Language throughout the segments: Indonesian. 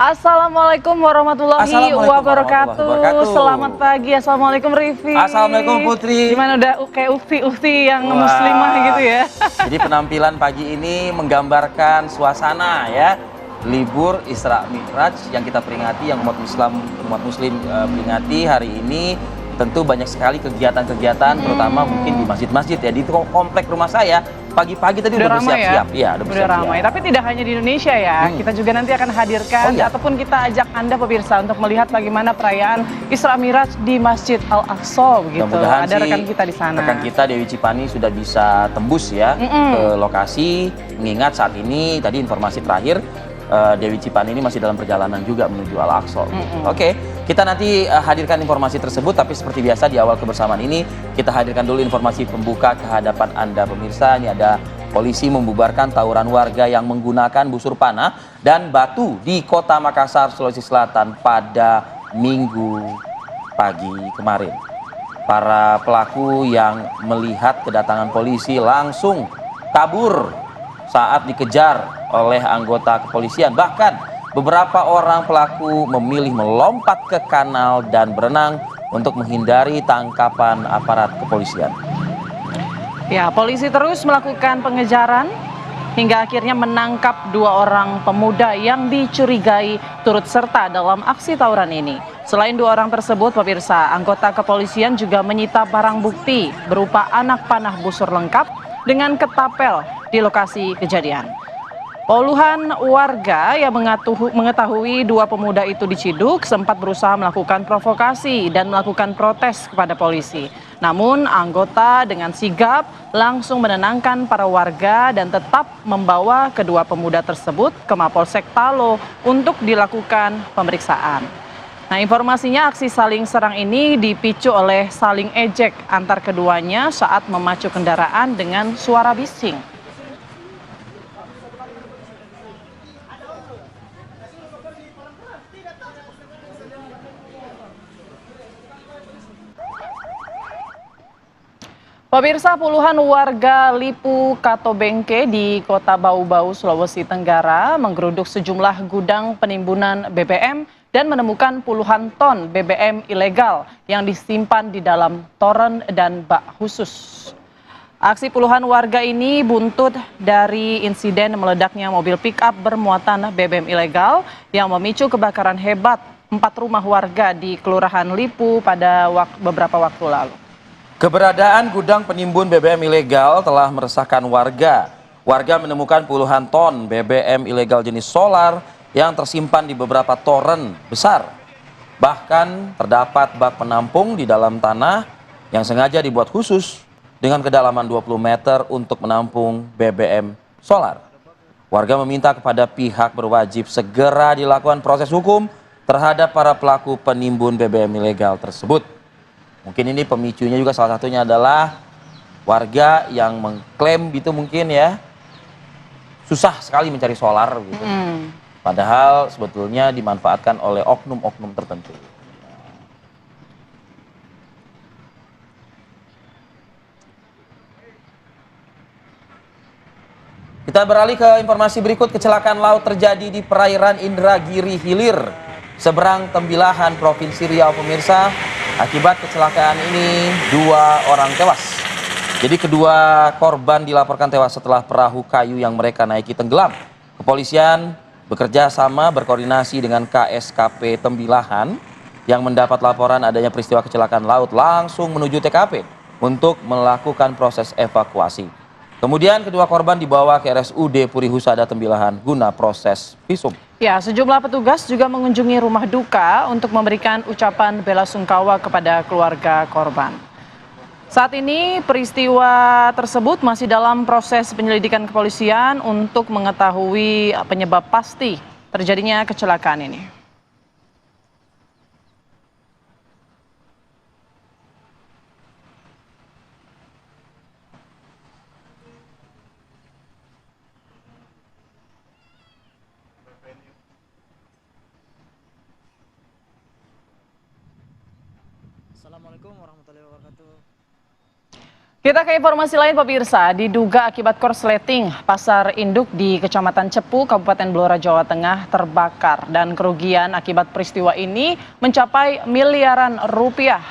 Assalamualaikum warahmatullahi wabarakatuh. Selamat pagi. Assalamualaikum Rifi. Assalamualaikum Putri. Gimana, udah kayak ukti yang muslimah gitu ya? Jadi penampilan pagi ini menggambarkan suasana ya. Libur Isra Mi'raj yang kita peringati, yang umat muslim peringati hari ini. Tentu banyak sekali kegiatan-kegiatan, terutama mungkin di masjid-masjid ya. Di komplek rumah saya pagi-pagi tadi udah bersiap-siap. Ya, udah ramai. Tapi tidak hanya di Indonesia ya. Kita juga nanti akan hadirkan ataupun kita ajak Anda pemirsa untuk melihat bagaimana perayaan Isra Mi'raj di Masjid Al-Aqsa begitu. Mudah-mudahan ada rekan kita di sana. Rekan kita Dewi Cipani sudah bisa tembus ya ke lokasi. Mengingat saat ini tadi informasi terakhir Dewi Cipani ini masih dalam perjalanan juga menuju Al-Aqsa. Oke, kita nanti hadirkan informasi tersebut, tapi seperti biasa di awal kebersamaan ini kita hadirkan dulu informasi pembuka ke hadapan Anda pemirsa. Ini ada polisi membubarkan tawuran warga yang menggunakan busur panah dan batu di Kota Makassar, Sulawesi Selatan pada Minggu pagi kemarin. Para pelaku yang melihat kedatangan polisi langsung kabur saat dikejar oleh anggota kepolisian. Bahkan beberapa orang pelaku memilih melompat ke kanal dan berenang untuk menghindari tangkapan aparat kepolisian. Ya, polisi terus melakukan pengejaran hingga akhirnya menangkap 2 orang pemuda yang dicurigai turut serta dalam aksi tawuran ini. Selain 2 orang tersebut, pemirsa, anggota kepolisian juga menyita barang bukti berupa anak panah busur lengkap dengan ketapel di lokasi kejadian. Puluhan warga yang mengetahui 2 pemuda itu diciduk sempat berusaha melakukan provokasi dan melakukan protes kepada polisi. Namun anggota dengan sigap langsung menenangkan para warga dan tetap membawa kedua pemuda tersebut ke Mapolsek Talo untuk dilakukan pemeriksaan. Nah, informasinya aksi saling serang ini dipicu oleh saling ejek antar keduanya saat memacu kendaraan dengan suara bising. Pemirsa, puluhan warga Lipu Katobengke di Kota Bau-Bau, Sulawesi Tenggara menggeruduk sejumlah gudang penimbunan BBM dan menemukan puluhan ton BBM ilegal yang disimpan di dalam toren dan bak khusus. Aksi puluhan warga ini buntut dari insiden meledaknya mobil pick-up bermuatan BBM ilegal yang memicu kebakaran hebat 4 rumah warga di Kelurahan Lipu pada beberapa waktu lalu. Keberadaan gudang penimbun BBM ilegal telah meresahkan warga. Warga menemukan puluhan ton BBM ilegal jenis solar yang tersimpan di beberapa toren besar. Bahkan terdapat bak penampung di dalam tanah yang sengaja dibuat khusus dengan kedalaman 20 meter untuk menampung BBM solar. Warga meminta kepada pihak berwajib segera dilakukan proses hukum terhadap para pelaku penimbun BBM ilegal tersebut. Mungkin ini pemicunya juga salah satunya adalah warga yang mengklaim gitu mungkin ya susah sekali mencari solar gitu. Padahal sebetulnya dimanfaatkan oleh oknum-oknum tertentu. Kita beralih ke informasi berikut. Kecelakaan laut terjadi di perairan Indragiri Hilir, seberang Tembilahan, Provinsi Riau pemirsa. Akibat kecelakaan ini 2 orang tewas. Jadi kedua korban dilaporkan tewas setelah perahu kayu yang mereka naiki tenggelam. Kepolisian bekerja sama berkoordinasi dengan KSKP Tembilahan yang mendapat laporan adanya peristiwa kecelakaan laut langsung menuju TKP untuk melakukan proses evakuasi. Kemudian kedua korban dibawa ke RSUD Puri Husada Tembilahan guna proses visum. Ya, sejumlah petugas juga mengunjungi rumah duka untuk memberikan ucapan bela sungkawa kepada keluarga korban. Saat ini peristiwa tersebut masih dalam proses penyelidikan kepolisian untuk mengetahui penyebab pasti terjadinya kecelakaan ini. Assalamualaikum warahmatullahi wabarakatuh. Kita ke informasi lain pemirsa, diduga akibat korsleting, pasar induk di Kecamatan Cepu, Kabupaten Blora, Jawa Tengah terbakar dan kerugian akibat peristiwa ini mencapai miliaran rupiah.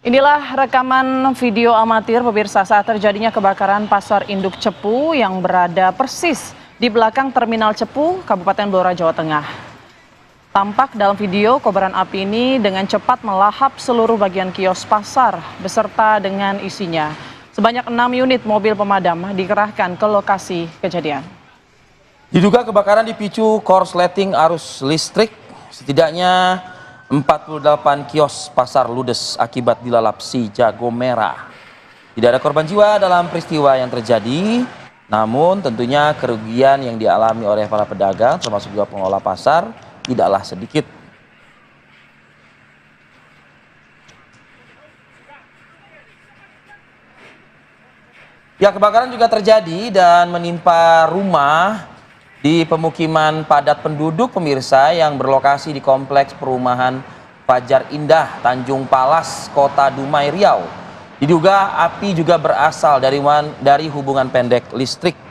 Inilah rekaman video amatir pemirsa saat terjadinya kebakaran pasar induk Cepu yang berada persis di belakang Terminal Cepu, Kabupaten Blora, Jawa Tengah. Tampak dalam video kobaran api ini dengan cepat melahap seluruh bagian kios pasar beserta dengan isinya. Sebanyak 6 unit mobil pemadam dikerahkan ke lokasi kejadian. Diduga kebakaran dipicu korsleting arus listrik, setidaknya 48 kios pasar ludes akibat dilalap si jago merah. Tidak ada korban jiwa dalam peristiwa yang terjadi, namun tentunya kerugian yang dialami oleh para pedagang termasuk juga pengelola pasar tidaklah sedikit. Ya, kebakaran juga terjadi dan menimpa rumah di pemukiman padat penduduk pemirsa yang berlokasi di kompleks perumahan Fajar Indah, Tanjung Palas, Kota Dumai, Riau. Diduga api juga berasal dari hubungan pendek listrik.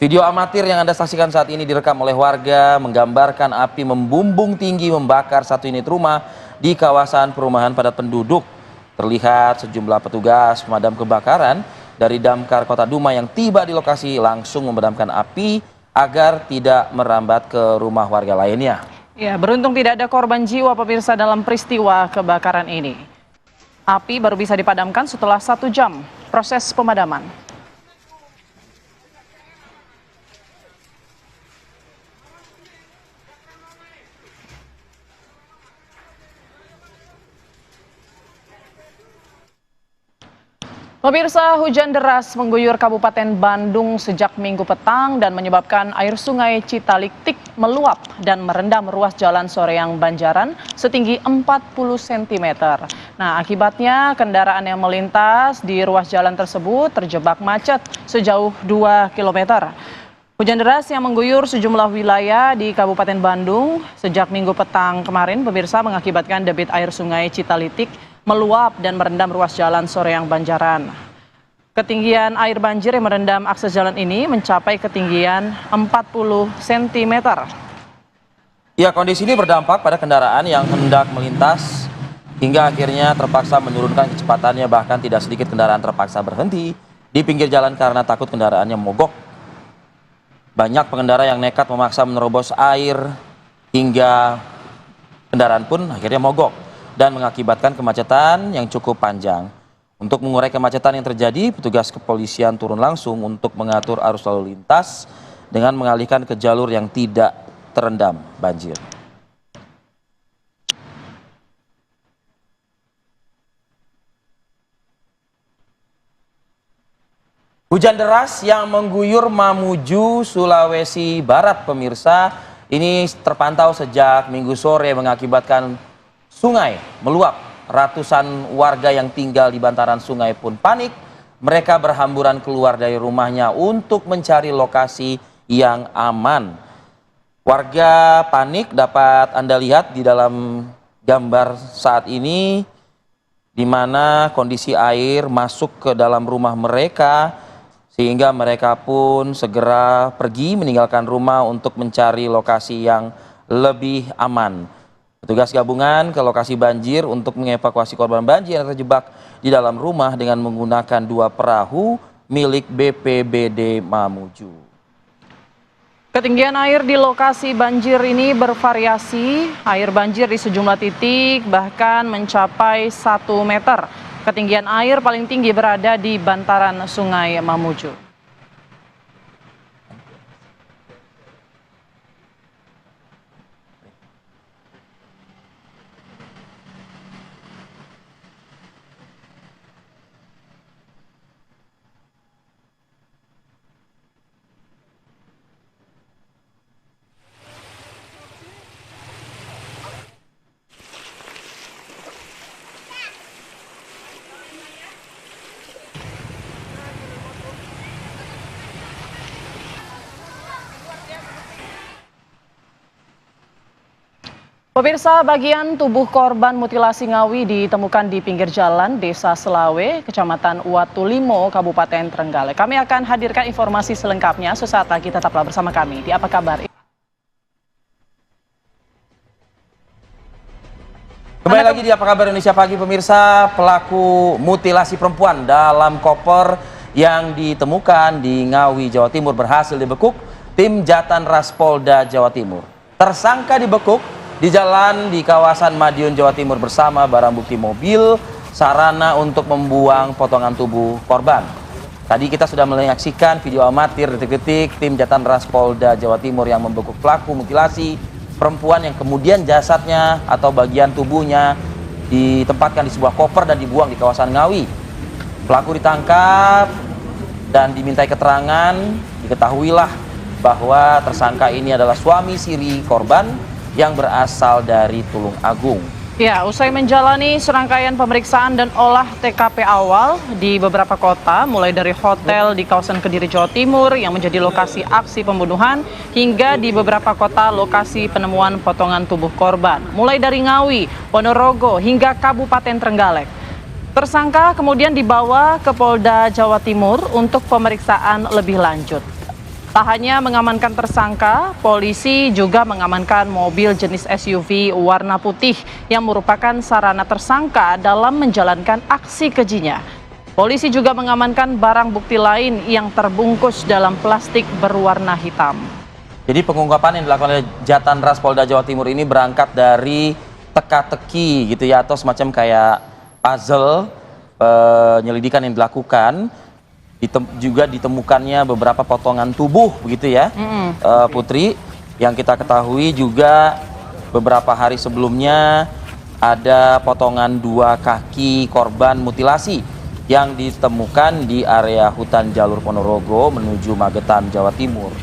Video amatir yang Anda saksikan saat ini direkam oleh warga menggambarkan api membumbung tinggi membakar satu unit rumah di kawasan perumahan padat penduduk. Terlihat sejumlah petugas pemadam kebakaran dari Damkar Kota Dumai yang tiba di lokasi langsung memadamkan api agar tidak merambat ke rumah warga lainnya. Ya, beruntung tidak ada korban jiwa pemirsa dalam peristiwa kebakaran ini. Api baru bisa dipadamkan setelah 1 jam proses pemadaman. Pemirsa, hujan deras mengguyur Kabupaten Bandung sejak Minggu petang dan menyebabkan air sungai Citaliktik meluap dan merendam ruas jalan Soreang Banjaran setinggi 40 cm. Nah, akibatnya kendaraan yang melintas di ruas jalan tersebut terjebak macet sejauh 2 km. Hujan deras yang mengguyur sejumlah wilayah di Kabupaten Bandung sejak Minggu petang kemarin, pemirsa, mengakibatkan debit air sungai Citaliktik meluap dan merendam ruas jalan Soreang Banjaran. Ketinggian air banjir yang merendam akses jalan ini mencapai ketinggian 40 cm. Ya, kondisi ini berdampak pada kendaraan yang hendak melintas hingga akhirnya terpaksa menurunkan kecepatannya, bahkan tidak sedikit kendaraan terpaksa berhenti di pinggir jalan karena takut kendaraannya mogok. Banyak pengendara yang nekat memaksa menerobos air hingga kendaraan pun akhirnya mogok dan mengakibatkan kemacetan yang cukup panjang. Untuk mengurai kemacetan yang terjadi, petugas kepolisian turun langsung untuk mengatur arus lalu lintas dengan mengalihkan ke jalur yang tidak terendam banjir. Hujan deras yang mengguyur Mamuju, Sulawesi Barat, pemirsa, ini terpantau sejak Minggu sore mengakibatkan sungai meluap. Ratusan warga yang tinggal di bantaran sungai pun panik. Mereka berhamburan keluar dari rumahnya untuk mencari lokasi yang aman. Warga panik dapat Anda lihat di dalam gambar saat ini, di mana kondisi air masuk ke dalam rumah mereka, sehingga mereka pun segera pergi meninggalkan rumah untuk mencari lokasi yang lebih aman. Petugas gabungan ke lokasi banjir untuk mengevakuasi korban banjir yang terjebak di dalam rumah dengan menggunakan 2 perahu milik BPBD Mamuju. Ketinggian air di lokasi banjir ini bervariasi. Air banjir di sejumlah titik bahkan mencapai 1 meter. Ketinggian air paling tinggi berada di bantaran Sungai Mamuju. Pemirsa, bagian tubuh korban mutilasi Ngawi ditemukan di pinggir jalan Desa Selawe, Kecamatan Watulimo, Kabupaten Trenggalek. Kami akan hadirkan informasi selengkapnya sesaat lagi, tetaplah bersama kami di Apa Kabar. Kembali lagi di Apa Kabar Indonesia Pagi, pemirsa. Pelaku mutilasi perempuan dalam koper yang ditemukan di Ngawi, Jawa Timur berhasil dibekuk tim Jatan Ras Polda Jawa Timur. Tersangka dibekuk di jalan di kawasan Madiun, Jawa Timur bersama barang bukti mobil, sarana untuk membuang potongan tubuh korban. Tadi kita sudah menyaksikan video amatir detik-detik tim Jatan Ras Polda Jawa Timur yang membekuk pelaku mutilasi perempuan yang kemudian jasadnya atau bagian tubuhnya ditempatkan di sebuah koper dan dibuang di kawasan Ngawi. Pelaku ditangkap dan dimintai keterangan. Diketahuilah bahwa tersangka ini adalah suami siri korban yang berasal dari Tulung Agung. Ya, usai menjalani serangkaian pemeriksaan dan olah TKP awal di beberapa kota, mulai dari hotel di kawasan Kediri, Jawa Timur yang menjadi lokasi aksi pembunuhan, hingga di beberapa kota lokasi penemuan potongan tubuh korban, mulai dari Ngawi, Ponorogo, hingga Kabupaten Trenggalek. Tersangka kemudian dibawa ke Polda Jawa Timur untuk pemeriksaan lebih lanjut. Tak hanya mengamankan tersangka, polisi juga mengamankan mobil jenis SUV warna putih yang merupakan sarana tersangka dalam menjalankan aksi kejinya. Polisi juga mengamankan barang bukti lain yang terbungkus dalam plastik berwarna hitam. Jadi pengungkapan yang dilakukan oleh Jatan Ras Polda Jawa Timur ini berangkat dari teka-teki gitu ya, atau semacam kayak puzzle penyelidikan yang dilakukan. Juga ditemukannya beberapa potongan tubuh begitu ya, Putri. Yang kita ketahui juga beberapa hari sebelumnya ada potongan 2 kaki korban mutilasi yang ditemukan di area hutan jalur Ponorogo menuju Magetan, Jawa Timur.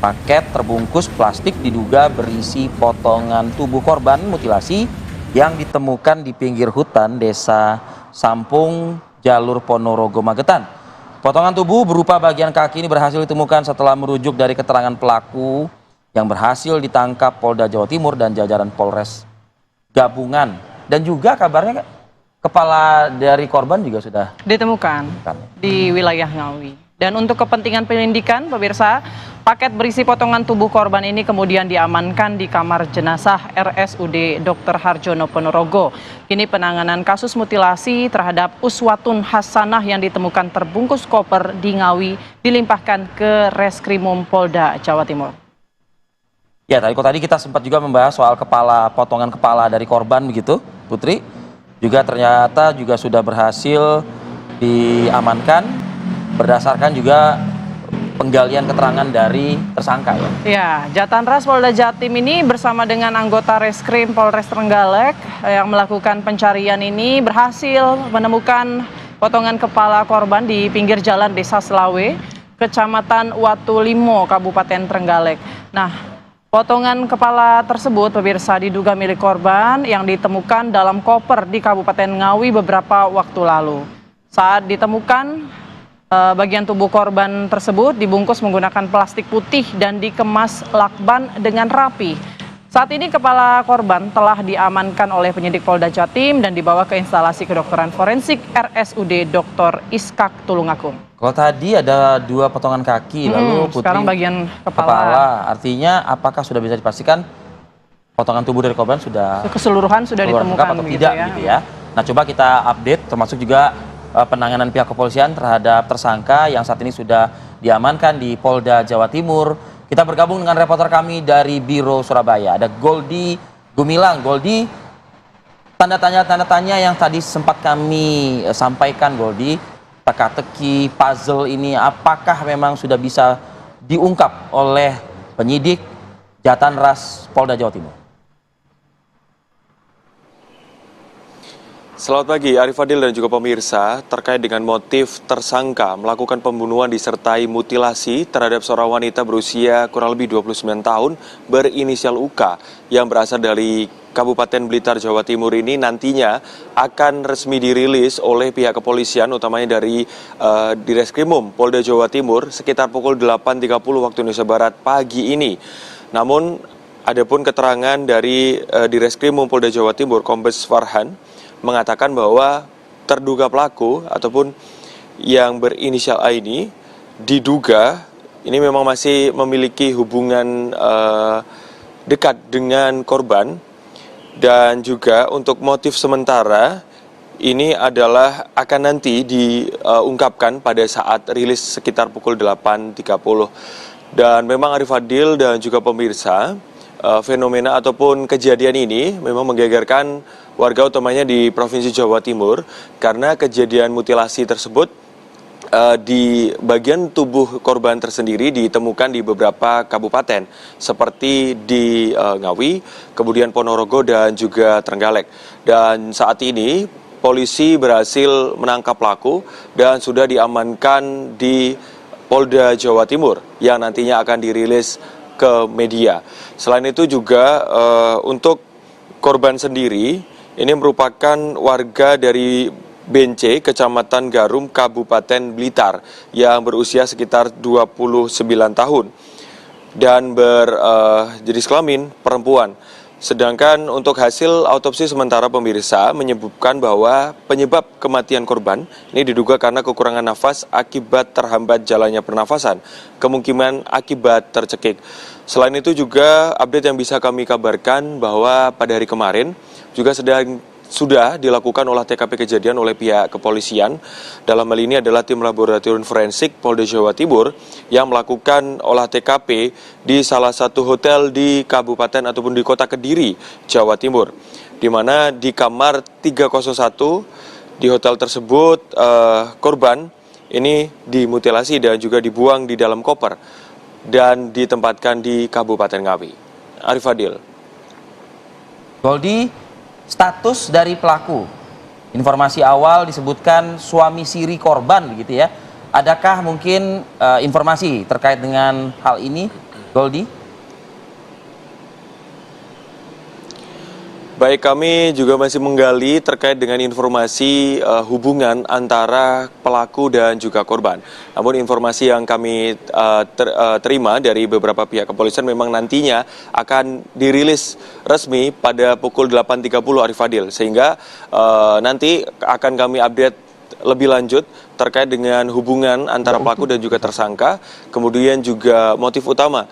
Paket terbungkus plastik diduga berisi potongan tubuh korban mutilasi yang ditemukan di pinggir hutan Desa Sampung, jalur Ponorogo, Magetan. Potongan tubuh berupa bagian kaki ini berhasil ditemukan setelah merujuk dari keterangan pelaku yang berhasil ditangkap Polda Jawa Timur dan jajaran Polres gabungan. Dan juga kabarnya kepala dari korban juga sudah ditemukan di wilayah Ngawi. Dan untuk kepentingan penyelidikan, pemirsa, paket berisi potongan tubuh korban ini kemudian diamankan di kamar jenazah RSUD Dr. Harjono Ponorogo. Kini penanganan kasus mutilasi terhadap Uswatun Hasanah yang ditemukan terbungkus koper di Ngawi dilimpahkan ke Reskrimum Polda Jawa Timur. Ya, tadi kita sempat juga membahas soal potongan kepala dari korban begitu, Putri. Juga ternyata juga sudah berhasil diamankan berdasarkan juga penggalian keterangan dari tersangka ya. Ya, Jatan Ras Polda Jatim ini bersama dengan anggota Reskrim Polres Trenggalek yang melakukan pencarian ini berhasil menemukan potongan kepala korban di pinggir jalan Desa Selawe, Kecamatan Watulimo, Kabupaten Trenggalek. Nah, potongan kepala tersebut pemirsa diduga milik korban yang ditemukan dalam koper di Kabupaten Ngawi beberapa waktu lalu. Saat ditemukan, bagian tubuh korban tersebut dibungkus menggunakan plastik putih dan dikemas lakban dengan rapi. Saat ini kepala korban telah diamankan oleh penyidik Polda Jatim dan dibawa ke instalasi kedokteran forensik RSUD Dr. Iskak Tulung Agung. Kalau tadi ada 2 potongan kaki, lalu Putri sekarang bagian kepala. Artinya apakah sudah bisa dipastikan potongan tubuh dari korban sudah keseluruhan sudah ditemukan atau tidak gitu ya. Nah, coba kita update termasuk juga penanganan pihak kepolisian terhadap tersangka yang saat ini sudah diamankan di Polda Jawa Timur. Kita bergabung dengan reporter kami dari Biro Surabaya. Ada Goldi Gumilang. Goldi, tanda tanya yang tadi sempat kami sampaikan, Goldi, teka-teki puzzle ini apakah memang sudah bisa diungkap oleh penyidik Jatan Ras Polda Jawa Timur? Selamat pagi, Arif Fadil dan juga pemirsa. Terkait dengan motif tersangka melakukan pembunuhan disertai mutilasi terhadap seorang wanita berusia kurang lebih 29 tahun berinisial UK yang berasal dari Kabupaten Blitar, Jawa Timur ini nantinya akan resmi dirilis oleh pihak kepolisian, utamanya dari Direskrimum Polda Jawa Timur sekitar pukul 8.30 waktu Indonesia Barat pagi ini. Namun Adapun keterangan dari Direskrim Polda Jawa Timur, Kombes Farhan, mengatakan bahwa terduga pelaku ataupun yang berinisial A ini diduga ini memang masih memiliki hubungan dekat dengan korban, dan juga untuk motif sementara ini adalah akan nanti diungkapkan pada saat rilis sekitar pukul 8.30. Dan memang Arif Fadil dan juga pemirsa, fenomena ataupun kejadian ini memang menggegerkan warga utamanya di Provinsi Jawa Timur karena kejadian mutilasi tersebut di bagian tubuh korban tersendiri ditemukan di beberapa kabupaten seperti di Ngawi, kemudian Ponorogo dan juga Trenggalek. Dan saat ini polisi berhasil menangkap pelaku dan sudah diamankan di Polda Jawa Timur yang nantinya akan dirilis ke media. Selain itu juga untuk korban sendiri ini merupakan warga dari Bence, Kecamatan Garum, Kabupaten Blitar yang berusia sekitar 29 tahun dan berjenis kelamin perempuan. Sedangkan untuk hasil autopsi sementara pemirsa menyebutkan bahwa penyebab kematian korban ini diduga karena kekurangan nafas akibat terhambat jalannya pernafasan, kemungkinan akibat tercekik. Selain itu juga update yang bisa kami kabarkan bahwa pada hari kemarin juga sudah dilakukan olah TKP kejadian oleh pihak kepolisian. Dalam hal ini adalah tim laboratorium forensik Polda Jawa Timur yang melakukan olah TKP di salah satu hotel di Kabupaten ataupun di Kota Kediri, Jawa Timur. Di mana di kamar 301 di hotel tersebut korban ini dimutilasi dan juga dibuang di dalam koper dan ditempatkan di Kabupaten Ngawi. Arif Fadil. Goldi, status dari pelaku. Informasi awal disebutkan suami siri korban begitu ya. Adakah mungkin informasi terkait dengan hal ini, Goldi? Baik, kami juga masih menggali terkait dengan informasi hubungan antara pelaku dan juga korban. Namun informasi yang kami terima dari beberapa pihak kepolisian memang nantinya akan dirilis resmi pada pukul 8.30 Arif Fadil. Sehingga nanti akan kami update lebih lanjut terkait dengan hubungan antara pelaku dan juga tersangka, kemudian juga motif utama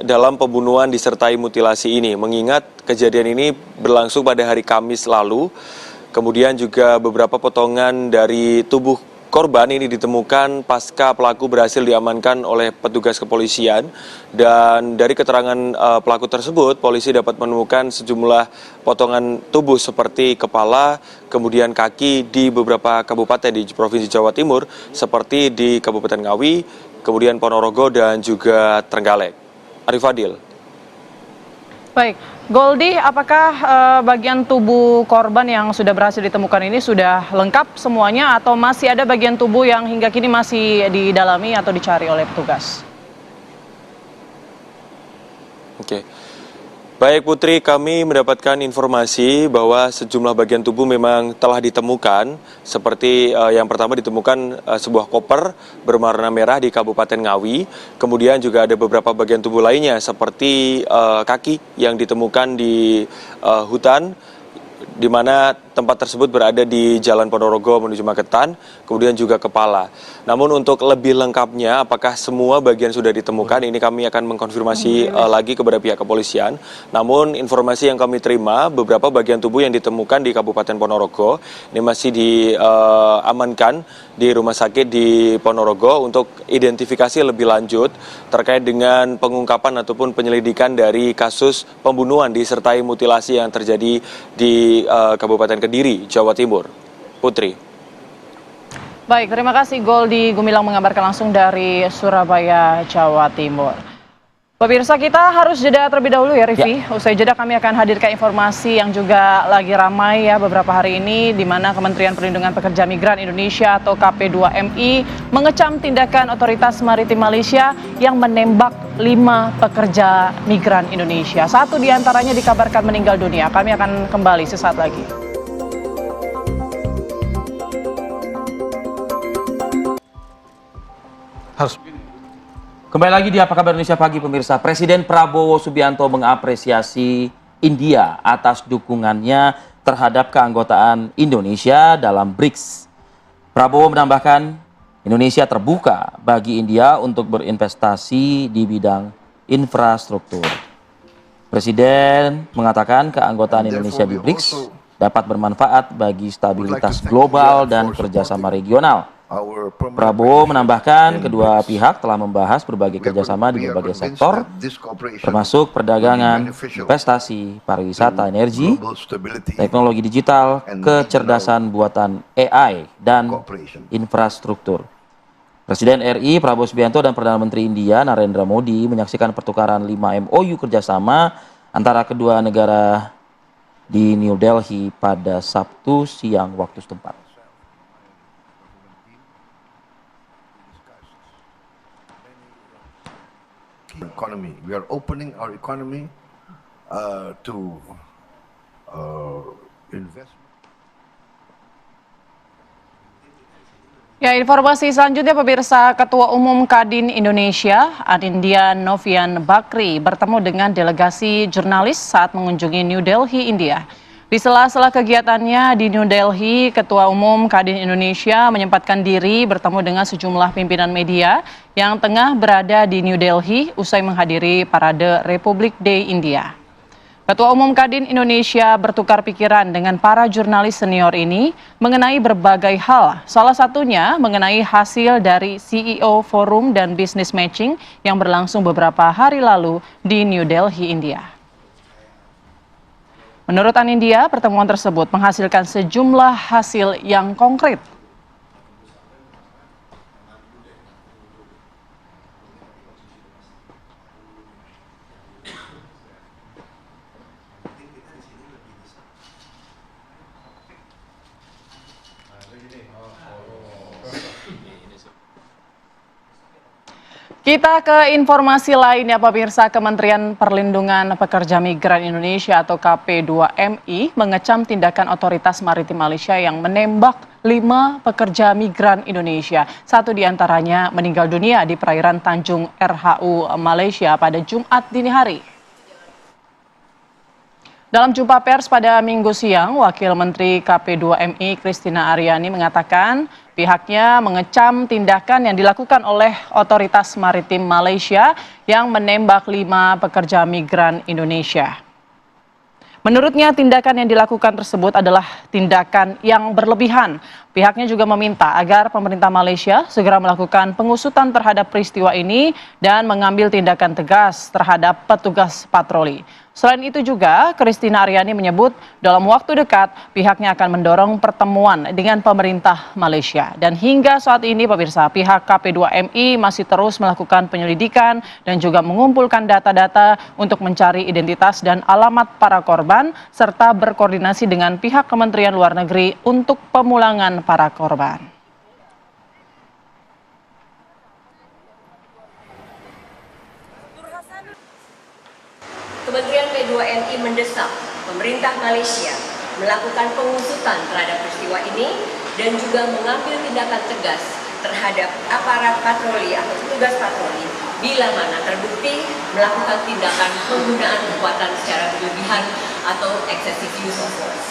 dalam pembunuhan disertai mutilasi ini, mengingat kejadian ini berlangsung pada hari Kamis lalu. Kemudian juga beberapa potongan dari tubuh korban ini ditemukan pasca pelaku berhasil diamankan oleh petugas kepolisian. Dan dari keterangan pelaku tersebut, polisi dapat menemukan sejumlah potongan tubuh seperti kepala, kemudian kaki di beberapa kabupaten di Provinsi Jawa Timur seperti di Kabupaten Ngawi, kemudian Ponorogo dan juga Trenggalek. Arif Fadil. Baik, Goldi, apakah bagian tubuh korban yang sudah berhasil ditemukan ini sudah lengkap semuanya atau masih ada bagian tubuh yang hingga kini masih didalami atau dicari oleh petugas? Oke. Baik Putri, kami mendapatkan informasi bahwa sejumlah bagian tubuh memang telah ditemukan. Seperti yang pertama ditemukan sebuah koper berwarna merah di Kabupaten Ngawi. Kemudian juga ada beberapa bagian tubuh lainnya seperti kaki yang ditemukan di hutan, di mana tempat tersebut berada di Jalan Ponorogo menuju Magetan, kemudian juga kepala. Namun untuk lebih lengkapnya, apakah semua bagian sudah ditemukan, ini kami akan mengkonfirmasi lagi kepada pihak kepolisian. Namun informasi yang kami terima, beberapa bagian tubuh yang ditemukan di Kabupaten Ponorogo, ini masih diamankan di rumah sakit di Ponorogo untuk identifikasi lebih lanjut terkait dengan pengungkapan ataupun penyelidikan dari kasus pembunuhan disertai mutilasi yang terjadi di Kabupaten Kediri, Jawa Timur. Putri. Baik, terima kasih Goldi Gumilang mengabarkan langsung dari Surabaya, Jawa Timur. Pemirsa, kita harus jeda terlebih dahulu ya, Rivi. Usai jeda kami akan hadirkan informasi yang juga lagi ramai ya beberapa hari ini, di mana Kementerian Perlindungan Pekerja Migran Indonesia atau KP2MI mengecam tindakan otoritas maritim Malaysia yang menembak 5 pekerja migran Indonesia. 1 diantaranya dikabarkan meninggal dunia. Kami akan kembali sesaat lagi. Kembali lagi di Apa Kabar Indonesia Pagi pemirsa. Presiden Prabowo Subianto mengapresiasi India atas dukungannya terhadap keanggotaan Indonesia dalam BRICS. Prabowo menambahkan Indonesia terbuka bagi India untuk berinvestasi di bidang infrastruktur. Presiden mengatakan keanggotaan Indonesia di BRICS dapat bermanfaat bagi stabilitas global dan kerjasama regional. Prabowo menambahkan kedua pihak telah membahas berbagai kerjasama di berbagai sektor, termasuk perdagangan, investasi, pariwisata, energi, teknologi digital, kecerdasan buatan AI, dan infrastruktur. Presiden RI Prabowo Subianto dan Perdana Menteri India Narendra Modi menyaksikan pertukaran 5 MOU kerjasama antara kedua negara di New Delhi pada Sabtu siang waktu setempat. Economy. We are opening our economy to investment. Ya, informasi selanjutnya pemirsa, Ketua Umum Kadin Indonesia, Anindya Novian Bakri, bertemu dengan delegasi jurnalis saat mengunjungi New Delhi, India. Di sela-sela kegiatannya di New Delhi, Ketua Umum Kadin Indonesia menyempatkan diri bertemu dengan sejumlah pimpinan media yang tengah berada di New Delhi usai menghadiri Parade Republic Day India. Ketua Umum Kadin Indonesia bertukar pikiran dengan para jurnalis senior ini mengenai berbagai hal, salah satunya mengenai hasil dari CEO Forum dan Business Matching yang berlangsung beberapa hari lalu di New Delhi, India. Menurut Anindya, pertemuan tersebut menghasilkan sejumlah hasil yang konkret. Kita ke informasi lainnya pemirsa. Kementerian Perlindungan Pekerja Migran Indonesia atau KP2MI mengecam tindakan otoritas maritim Malaysia yang menembak 5 pekerja migran Indonesia. 1 diantaranya meninggal dunia di perairan Tanjung RHU Malaysia pada Jumat dini hari. Dalam jumpa pers pada Minggu siang, Wakil Menteri KP2MI Christina Aryani mengatakan pihaknya mengecam tindakan yang dilakukan oleh otoritas maritim Malaysia yang menembak 5 pekerja migran Indonesia. Menurutnya tindakan yang dilakukan tersebut adalah tindakan yang berlebihan. Pihaknya juga meminta agar pemerintah Malaysia segera melakukan pengusutan terhadap peristiwa ini dan mengambil tindakan tegas terhadap petugas patroli. Selain itu juga, Christina Aryani menyebut dalam waktu dekat pihaknya akan mendorong pertemuan dengan pemerintah Malaysia. Dan hingga saat ini pemirsa, pihak KP2MI masih terus melakukan penyelidikan dan juga mengumpulkan data-data untuk mencari identitas dan alamat para korban serta berkoordinasi dengan pihak Kementerian Luar Negeri untuk pemulangan para korban. Kementerian P2MI mendesak pemerintah Malaysia melakukan pengusutan terhadap peristiwa ini dan juga mengambil tindakan tegas terhadap aparat patroli atau petugas patroli bila mana terbukti melakukan tindakan penggunaan kekuatan secara berlebihan atau excessive use of force.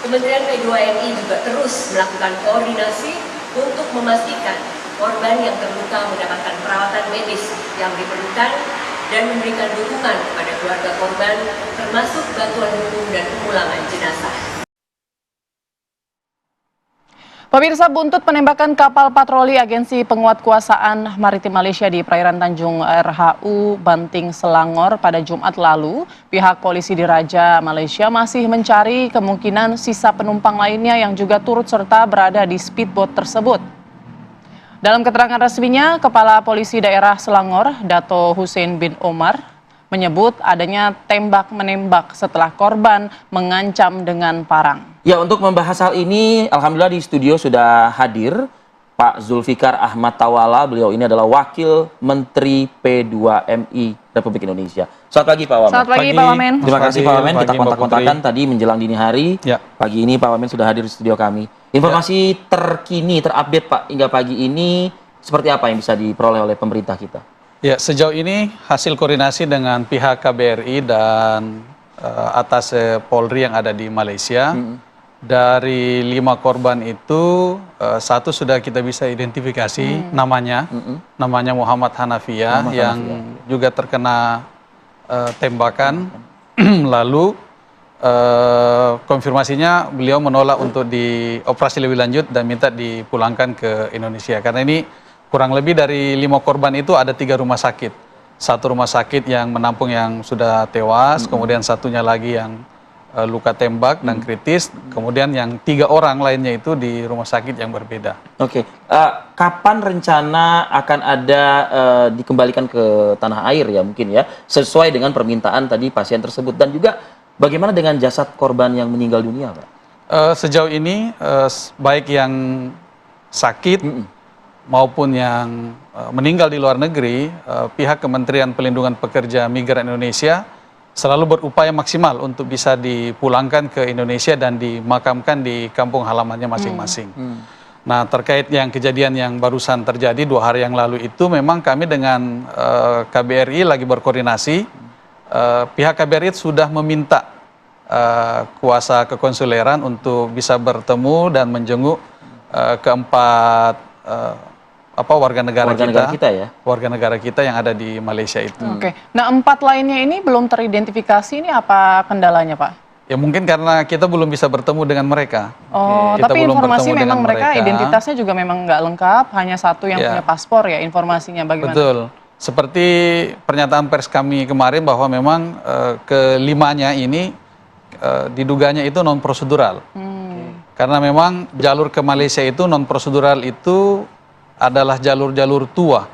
Kementerian P2MI juga terus melakukan koordinasi untuk memastikan korban yang terluka mendapatkan perawatan medis yang diperlukan dan memberikan dukungan kepada keluarga korban, termasuk bantuan hukum dan pemulangan jenazah. Pemirsa, buntut penembakan kapal patroli Agensi Penguatkuasaan Maritim Malaysia di perairan Tanjung RHU Banting Selangor pada Jumat lalu, pihak polisi di Raja Malaysia masih mencari kemungkinan sisa penumpang lainnya yang juga turut serta berada di speedboat tersebut. Dalam keterangan resminya, Kepala Polisi Daerah Selangor, Dato Hussein bin Omar, menyebut adanya tembak-menembak setelah korban mengancam dengan parang. Ya, untuk membahas hal ini, alhamdulillah di studio sudah hadir Pak Zulfikar Ahmad Tawala. Beliau ini adalah Wakil Menteri P2MI Republik Indonesia. Selamat pagi Pak Wamen. Selamat pagi Pak Wamen. Terima kasih Pak Wamen, kita kontak-kontakan tadi menjelang dini hari. Ya. Pagi ini Pak Wamen sudah hadir di studio kami. Informasi terkini, terupdate Pak hingga pagi ini seperti apa yang bisa diperoleh oleh pemerintah kita? Ya, sejauh ini hasil koordinasi dengan pihak KBRI dan atas Polri yang ada di Malaysia, dari 5 korban itu 1 sudah kita bisa identifikasi namanya Muhammad Hanafiah yang juga terkena tembakan. Lalu konfirmasinya beliau menolak untuk dioperasi lebih lanjut dan minta dipulangkan ke Indonesia. Karena ini kurang lebih dari 5 korban itu ada 3 rumah sakit. 1 rumah sakit yang menampung yang sudah tewas, kemudian satunya lagi yang luka tembak dan kritis, kemudian yang 3 orang lainnya itu di rumah sakit yang berbeda. Oke, kapan rencana akan ada dikembalikan ke tanah air ya mungkin ya, sesuai dengan permintaan tadi pasien tersebut, dan juga bagaimana dengan jasad korban yang meninggal dunia, Pak? Sejauh ini baik yang sakit maupun yang meninggal di luar negeri, pihak Kementerian Pelindungan Pekerja Migran Indonesia selalu berupaya maksimal untuk bisa dipulangkan ke Indonesia dan dimakamkan di kampung halamannya masing-masing. Nah, terkait yang kejadian yang barusan terjadi 2 hari yang lalu itu, memang kami dengan KBRI lagi berkoordinasi. Pihak KBRI sudah meminta kuasa kekonsuleran untuk bisa bertemu dan menjenguk keempat warga negara kita yang ada di Malaysia itu. Oke. Nah, 4 lainnya ini belum teridentifikasi, ini apa kendalanya, Pak? Ya mungkin karena kita belum bisa bertemu dengan mereka. Oh, Kita tapi belum informasi bertemu memang dengan mereka identitasnya juga memang nggak lengkap, hanya 1 yang punya paspor ya, informasinya bagaimana? Betul. Seperti pernyataan pers kami kemarin bahwa memang kelimanya ini diduganya itu non prosedural. Karena memang jalur ke Malaysia itu non prosedural itu adalah jalur-jalur tua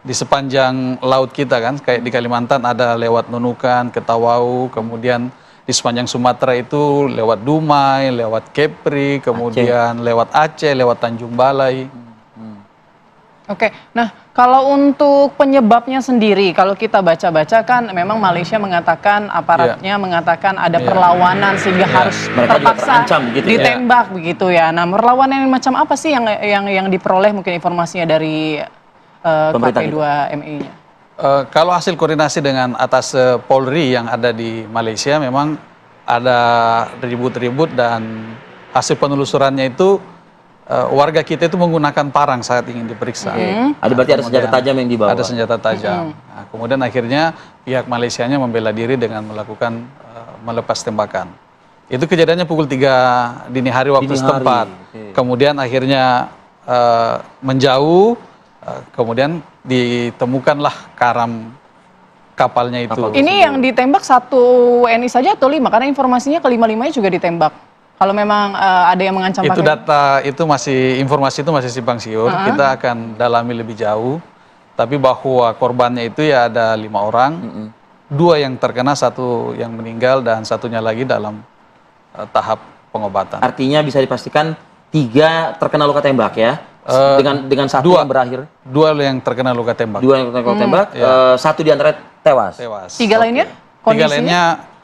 di sepanjang laut kita kan, kayak di Kalimantan ada lewat Nunukan, ke Tawau, kemudian di sepanjang Sumatera itu lewat Dumai, lewat Kepri, kemudian lewat Aceh, lewat Tanjung Balai. Oke, nah kalau untuk penyebabnya sendiri, kalau kita baca-baca kan memang Malaysia mengatakan, aparatnya mengatakan ada perlawanan sehingga harus mereka juga terpaksa terancam begitu ditembak begitu ya. Nah, perlawanan macam apa sih yang diperoleh mungkin informasinya dari KP2MI-nya? Kalau hasil koordinasi dengan atas Polri yang ada di Malaysia, memang ada ribut-ribut dan hasil penelusurannya itu warga kita itu menggunakan parang saat ingin diperiksa. Ada berarti ada senjata tajam yang dibawa. Ada senjata tajam. Nah, kemudian akhirnya pihak Malaysianya membela diri dengan melakukan melepas tembakan. Itu kejadiannya pukul 3 dini hari waktu setempat. Kemudian akhirnya menjauh, kemudian ditemukanlah karam kapalnya itu. Ini yang ditembak 1 WNI saja atau 5? Karena informasinya ke-5-5-nya juga ditembak. Kalau memang ada yang mengancam itu data itu masih, informasi itu masih simpang siur, kita akan dalami lebih jauh. Tapi bahwa korbannya itu ya ada 5 orang, 2 yang terkena, 1 yang meninggal dan 1-nya lagi dalam tahap pengobatan. Artinya bisa dipastikan 3 terkena luka tembak ya, dengan 1 yang berakhir. 2 yang terkena luka tembak. 2 yang terkena luka tembak, 1 diantara tewas. 3 lainnya? 3 lainnya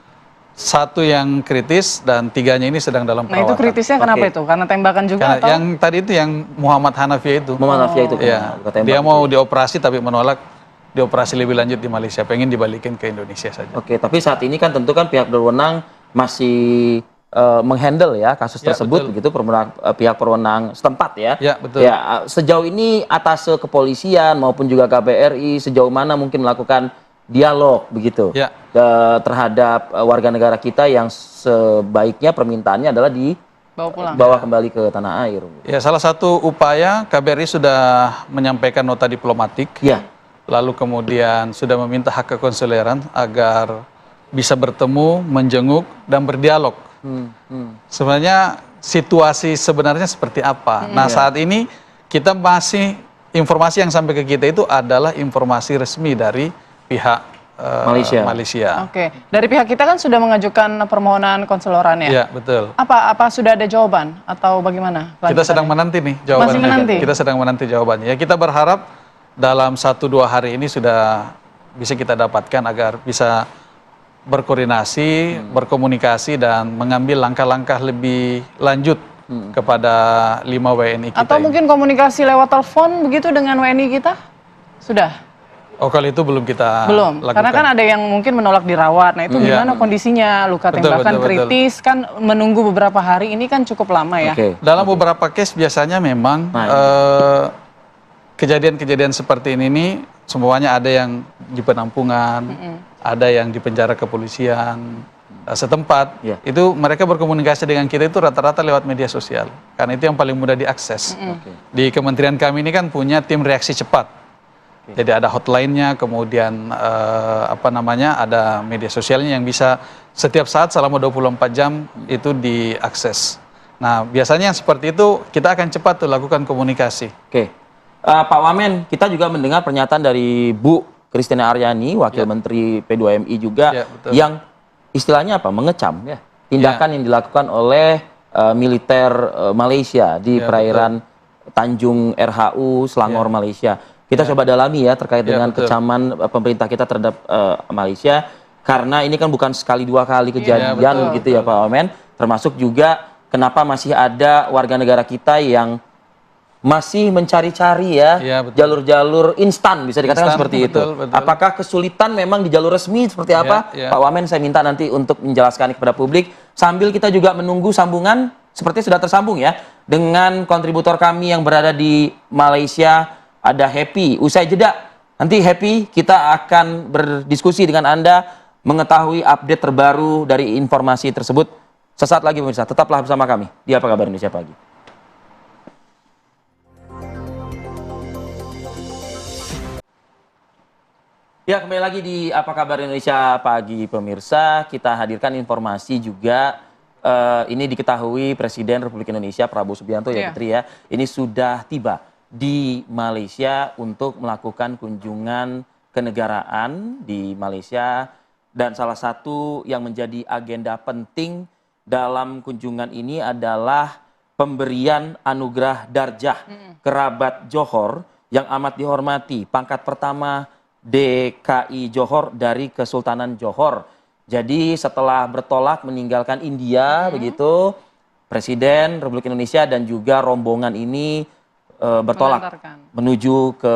1 yang kritis dan 3-nya ini sedang dalam perawatan. Nah, itu kritisnya kenapa itu? Karena tembakan juga Karena atau? yang tadi itu yang Muhammad Hanafiah itu. Muhammad Hanafiah itu ya, dia mau dioperasi tapi menolak dioperasi lebih lanjut di Malaysia, pengen dibalikin ke Indonesia saja. Oke, tapi saat ini kan tentu kan pihak berwenang masih menghandle ya kasus tersebut, begitu, pihak berwenang setempat ya. Ya, betul. Ya, sejauh ini atas kepolisian maupun juga KBRI sejauh mana mungkin melakukan dialog begitu terhadap warga negara kita yang sebaiknya permintaannya adalah dibawa kembali ke tanah air. Ya, salah satu upaya KBRI sudah menyampaikan nota diplomatik. Ya. Lalu kemudian sudah meminta hak kekonsuleran agar bisa bertemu, menjenguk dan berdialog. Sebenarnya situasi sebenarnya seperti apa? Nah, saat ini kita masih, informasi yang sampai ke kita itu adalah informasi resmi dari pihak Malaysia. Oke, dari pihak kita kan sudah mengajukan permohonan konseloran ya? Iya, betul. Apa sudah ada jawaban atau bagaimana? Kita sedang menanti nih jawabannya. Masih menanti? Kita sedang menanti jawabannya. Ya, kita berharap dalam 1-2 hari ini sudah bisa kita dapatkan agar bisa berkoordinasi, berkomunikasi dan mengambil langkah-langkah lebih lanjut kepada 5 WNI kita. Atau ini. mungkin komunikasi lewat telepon begitu dengan WNI kita? Sudah? Oh, kalau itu belum kita Belum, lakukan. karena kan ada yang mungkin menolak dirawat. Nah itu gimana kondisinya? Luka Betul, tembakan betul, kritis kan menunggu beberapa hari ini kan cukup lama ya. Oke. Dalam beberapa case biasanya memang kejadian-kejadian seperti ini semuanya ada yang di penampungan, ada yang di penjara kepolisian setempat. Iya. Itu mereka berkomunikasi dengan kita itu rata-rata lewat media sosial. Karena itu yang paling mudah diakses. Di kementerian kami ini kan punya tim reaksi cepat. Jadi ada hotline-nya, kemudian ada media sosialnya yang bisa setiap saat selama 24 jam itu diakses. Nah, biasanya yang seperti itu kita akan cepat tuh lakukan komunikasi. Oke. Pak Wamen, kita juga mendengar pernyataan dari Bu Christina Aryani, Wakil Menteri P2MI juga, betul. yang istilahnya apa? Mengecam ya tindakan yang dilakukan oleh militer Malaysia di perairan Tanjung RHU Selangor Malaysia. Kita coba dalami ya terkait dengan kecaman pemerintah kita terhadap Malaysia, karena ini kan bukan sekali dua kali kejadian gitu ya Pak Wamen, termasuk juga kenapa masih ada warga negara kita yang masih mencari-cari ya jalur-jalur instan, bisa dikatakan seperti itu. Betul. Apakah kesulitan memang di jalur resmi seperti apa? Pak Wamen, saya minta nanti untuk menjelaskan kepada publik, sambil kita juga menunggu sambungan seperti sudah tersambung ya dengan kontributor kami yang berada di Malaysia. Ada Happy. Usai jeda, nanti Happy kita akan berdiskusi dengan Anda, mengetahui update terbaru dari informasi tersebut. Sesaat lagi pemirsa, tetaplah bersama kami di Apa Kabar Indonesia Pagi. Ya, kembali lagi di Apa Kabar Indonesia Pagi pemirsa. Kita hadirkan informasi juga, ini diketahui Presiden Republik Indonesia Prabowo Subianto ya Putri ya, ini sudah tiba di Malaysia untuk melakukan kunjungan kenegaraan di Malaysia, dan salah satu yang menjadi agenda penting dalam kunjungan ini adalah pemberian anugerah Darjah Kerabat Johor yang amat dihormati, pangkat pertama DKI Johor dari Kesultanan Johor. Jadi setelah bertolak meninggalkan India begitu, Presiden Republik Indonesia dan juga rombongan ini bertolak menuju ke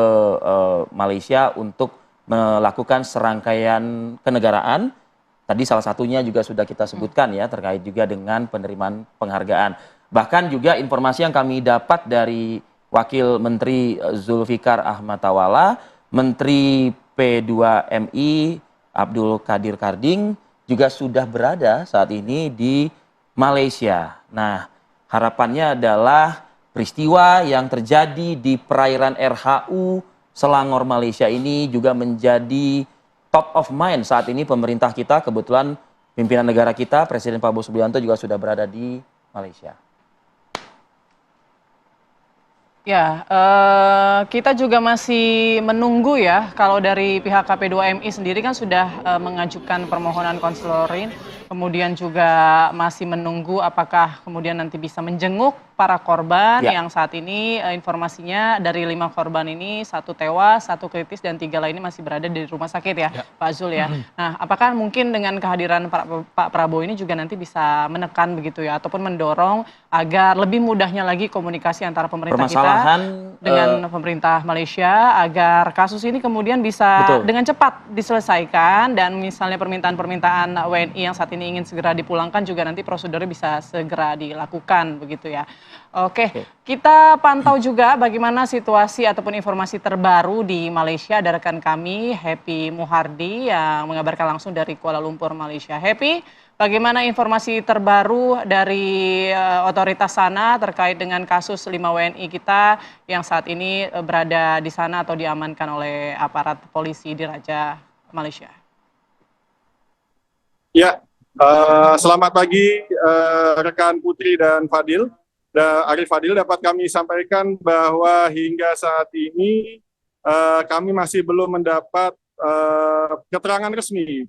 Malaysia untuk melakukan serangkaian kenegaraan. Tadi salah satunya juga sudah kita sebutkan ya, terkait juga dengan penerimaan penghargaan. Bahkan juga informasi yang kami dapat dari Wakil Menteri Zulfikar Ahmad Tawala, Menteri P2MI Abdul Qadir Karding juga sudah berada saat ini di Malaysia. Nah, harapannya adalah peristiwa yang terjadi di perairan RHU Selangor Malaysia ini juga menjadi top of mind saat ini pemerintah kita. Kebetulan pimpinan negara kita, Presiden Prabowo Subianto juga sudah berada di Malaysia. Ya, kita juga masih menunggu ya, kalau dari pihak KP2MI sendiri kan sudah mengajukan permohonan konselorin, kemudian juga masih menunggu apakah kemudian nanti bisa menjenguk para korban yang saat ini informasinya dari 5 korban ini 1 tewas, 1 kritis, dan 3 lainnya masih berada di rumah sakit ya, Pak Zul ya. Nah, apakah mungkin dengan kehadiran Pak Prabowo ini juga nanti bisa menekan begitu ya, ataupun mendorong agar lebih mudahnya lagi komunikasi antara pemerintah kita dengan pemerintah Malaysia, agar kasus ini kemudian bisa dengan cepat diselesaikan, dan misalnya permintaan-permintaan WNI yang saat ini ingin segera dipulangkan juga nanti prosedurnya bisa segera dilakukan begitu ya. Oke, kita pantau juga bagaimana situasi ataupun informasi terbaru di Malaysia. Ada rekan kami Happy Muhardi yang mengabarkan langsung dari Kuala Lumpur, Malaysia. Happy, bagaimana informasi terbaru dari otoritas sana terkait dengan kasus 5 WNI kita yang saat ini berada di sana atau diamankan oleh aparat polisi di Raja Malaysia? Ya, selamat pagi rekan Putri dan Fadil. Arif Fadil, dapat kami sampaikan bahwa hingga saat ini kami masih belum mendapat keterangan resmi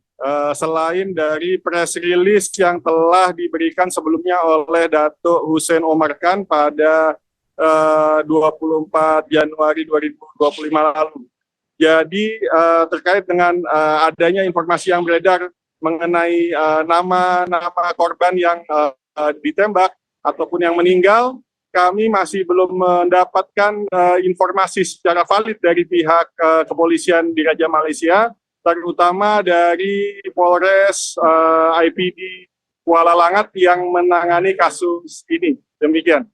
selain dari press release yang telah diberikan sebelumnya oleh Datuk Hussein Omar Khan pada 24 Januari 2025 lalu. Jadi terkait dengan adanya informasi yang beredar mengenai nama korban yang ditembak, ataupun yang meninggal, kami masih belum mendapatkan informasi secara valid dari pihak kepolisian di Raja Malaysia, terutama dari Polres IPD Kuala Langat yang menangani kasus ini. Demikian.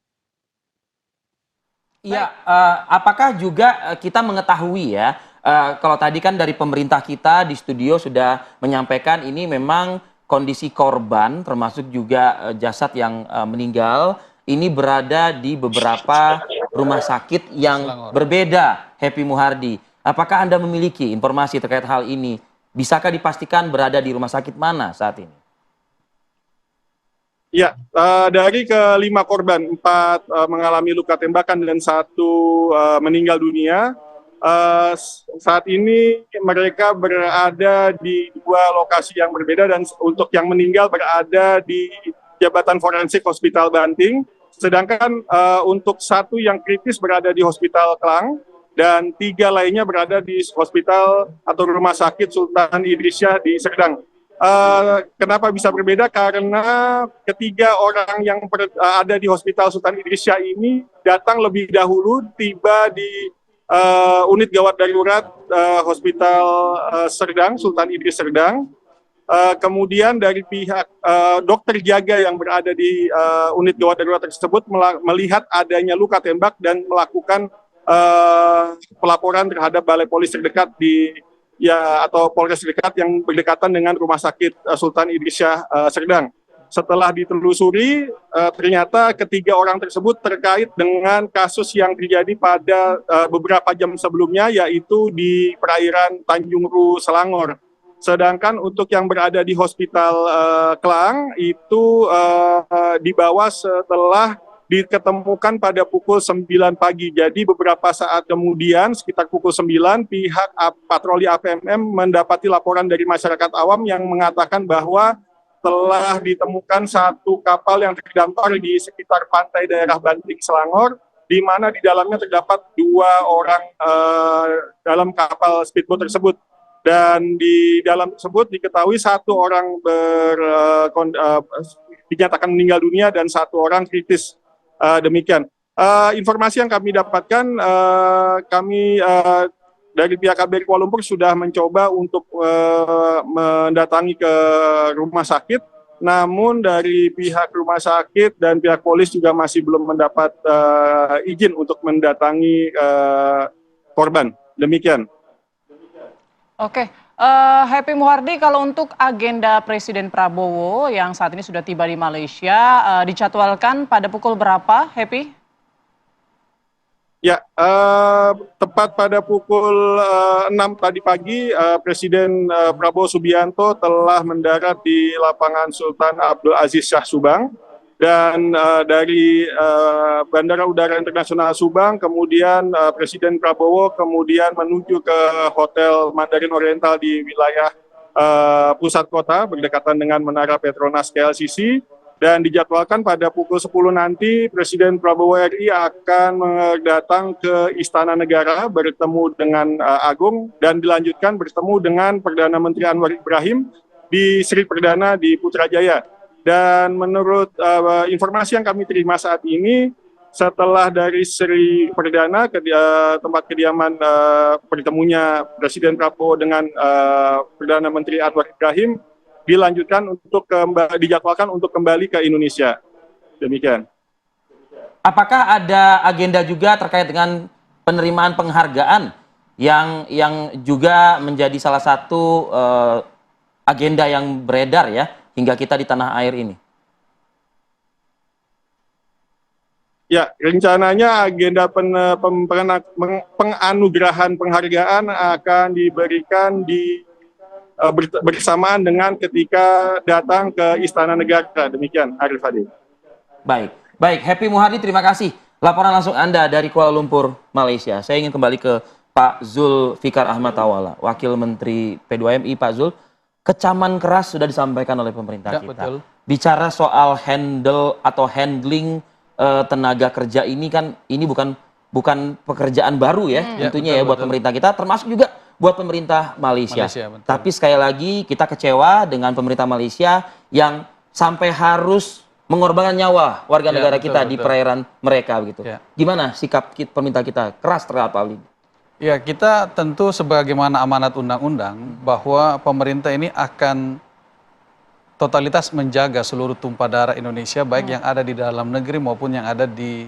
Iya, apakah juga kita mengetahui ya, kalau tadi kan dari pemerintah kita di studio sudah menyampaikan ini memang kondisi korban termasuk juga jasad yang meninggal ini berada di beberapa rumah sakit yang berbeda, Happy Muhardi. Apakah Anda memiliki informasi terkait hal ini? Bisakah dipastikan berada di rumah sakit mana saat ini? Ya, dari kelima korban, 4 mengalami luka tembakan dan 1 meninggal dunia. Saat ini mereka berada di 2 lokasi yang berbeda dan untuk yang meninggal berada di Jabatan Forensik Hospital Banting, sedangkan untuk 1 yang kritis berada di Hospital Klang dan 3 lainnya berada di hospital atau rumah sakit Sultan Idrisyah di Serdang. Kenapa bisa berbeda? Karena ketiga orang yang ada di Hospital Sultan Idrisyah ini datang lebih dahulu, tiba di unit gawat darurat Hospital Serdang, Sultan Idris Serdang. Kemudian dari pihak dokter jaga yang berada di unit gawat darurat tersebut melihat adanya luka tembak dan melakukan pelaporan terhadap balai polis terdekat atau Polres terdekat yang berdekatan dengan Rumah Sakit Sultan Idrisyah Serdang. Setelah ditelusuri, ternyata ketiga orang tersebut terkait dengan kasus yang terjadi pada beberapa jam sebelumnya, yaitu di perairan Tanjung Ru, Selangor. Sedangkan untuk yang berada di Hospital Klang itu dibawa setelah diketemukan pada pukul 9 pagi. Jadi beberapa saat kemudian, sekitar pukul 9, pihak patroli APMM mendapati laporan dari masyarakat awam yang mengatakan bahwa telah ditemukan 1 kapal yang terdampar di sekitar pantai daerah Banting, Selangor, di mana di dalamnya terdapat 2 orang dalam kapal speedboat tersebut. Dan di dalam tersebut diketahui 1 orang dinyatakan meninggal dunia dan 1 orang kritis. Demikian. Informasi yang kami dapatkan, kami dari pihak KBRI Kuala Lumpur sudah mencoba untuk mendatangi ke rumah sakit, namun dari pihak rumah sakit dan pihak polis juga masih belum mendapat izin untuk mendatangi korban. Demikian. Oke, Happy Muhardi, kalau untuk agenda Presiden Prabowo yang saat ini sudah tiba di Malaysia, dijadwalkan pada pukul berapa, Happy? Ya, tepat pada pukul 6 tadi pagi, Presiden Prabowo Subianto telah mendarat di lapangan Sultan Abdul Aziz Shah Subang. Dan dari Bandara Udara Internasional Subang, kemudian Presiden Prabowo kemudian menuju ke Hotel Mandarin Oriental di wilayah pusat kota, berdekatan dengan Menara Petronas KLCC. Dan dijadwalkan pada pukul 10 nanti Presiden Prabowo RI akan datang ke Istana Negara bertemu dengan Agung dan dilanjutkan bertemu dengan Perdana Menteri Anwar Ibrahim di Sri Perdana di Putrajaya. Dan menurut informasi yang kami terima saat ini, setelah dari Sri Perdana ke tempat kediaman bertemunya Presiden Prabowo dengan Perdana Menteri Anwar Ibrahim, dilanjutkan untuk dijadwalkan untuk kembali ke Indonesia. Demikian. Apakah ada agenda juga terkait dengan penerimaan penghargaan yang juga menjadi salah satu agenda yang beredar ya hingga kita di tanah air ini? Ya, rencananya agenda penganugerahan penghargaan akan diberikan bersamaan dengan ketika datang ke Istana Negara. Demikian, Arif Fadil. Baik, Happy Muhardi, terima kasih. Laporan langsung Anda dari Kuala Lumpur, Malaysia. Saya ingin kembali ke Pak Zulfikar Ahmad Tawala, Wakil Menteri P2MI. Pak Zul, kecaman keras sudah disampaikan oleh pemerintah kita. Betul. Bicara soal handling tenaga kerja ini kan, ini bukan pekerjaan baru ya, tentunya ya buat pemerintah kita, termasuk juga buat pemerintah Malaysia. Tapi sekali lagi kita kecewa dengan pemerintah Malaysia yang sampai harus mengorbankan nyawa warga Ya, negara betul, kita di betul. perairan mereka begitu. Ya. Gimana sikap pemerintah kita keras terhadap hal ini? Ya, kita tentu sebagaimana amanat undang-undang bahwa pemerintah ini akan totalitas menjaga seluruh tumpah darah Indonesia, baik yang ada di dalam negeri maupun yang ada di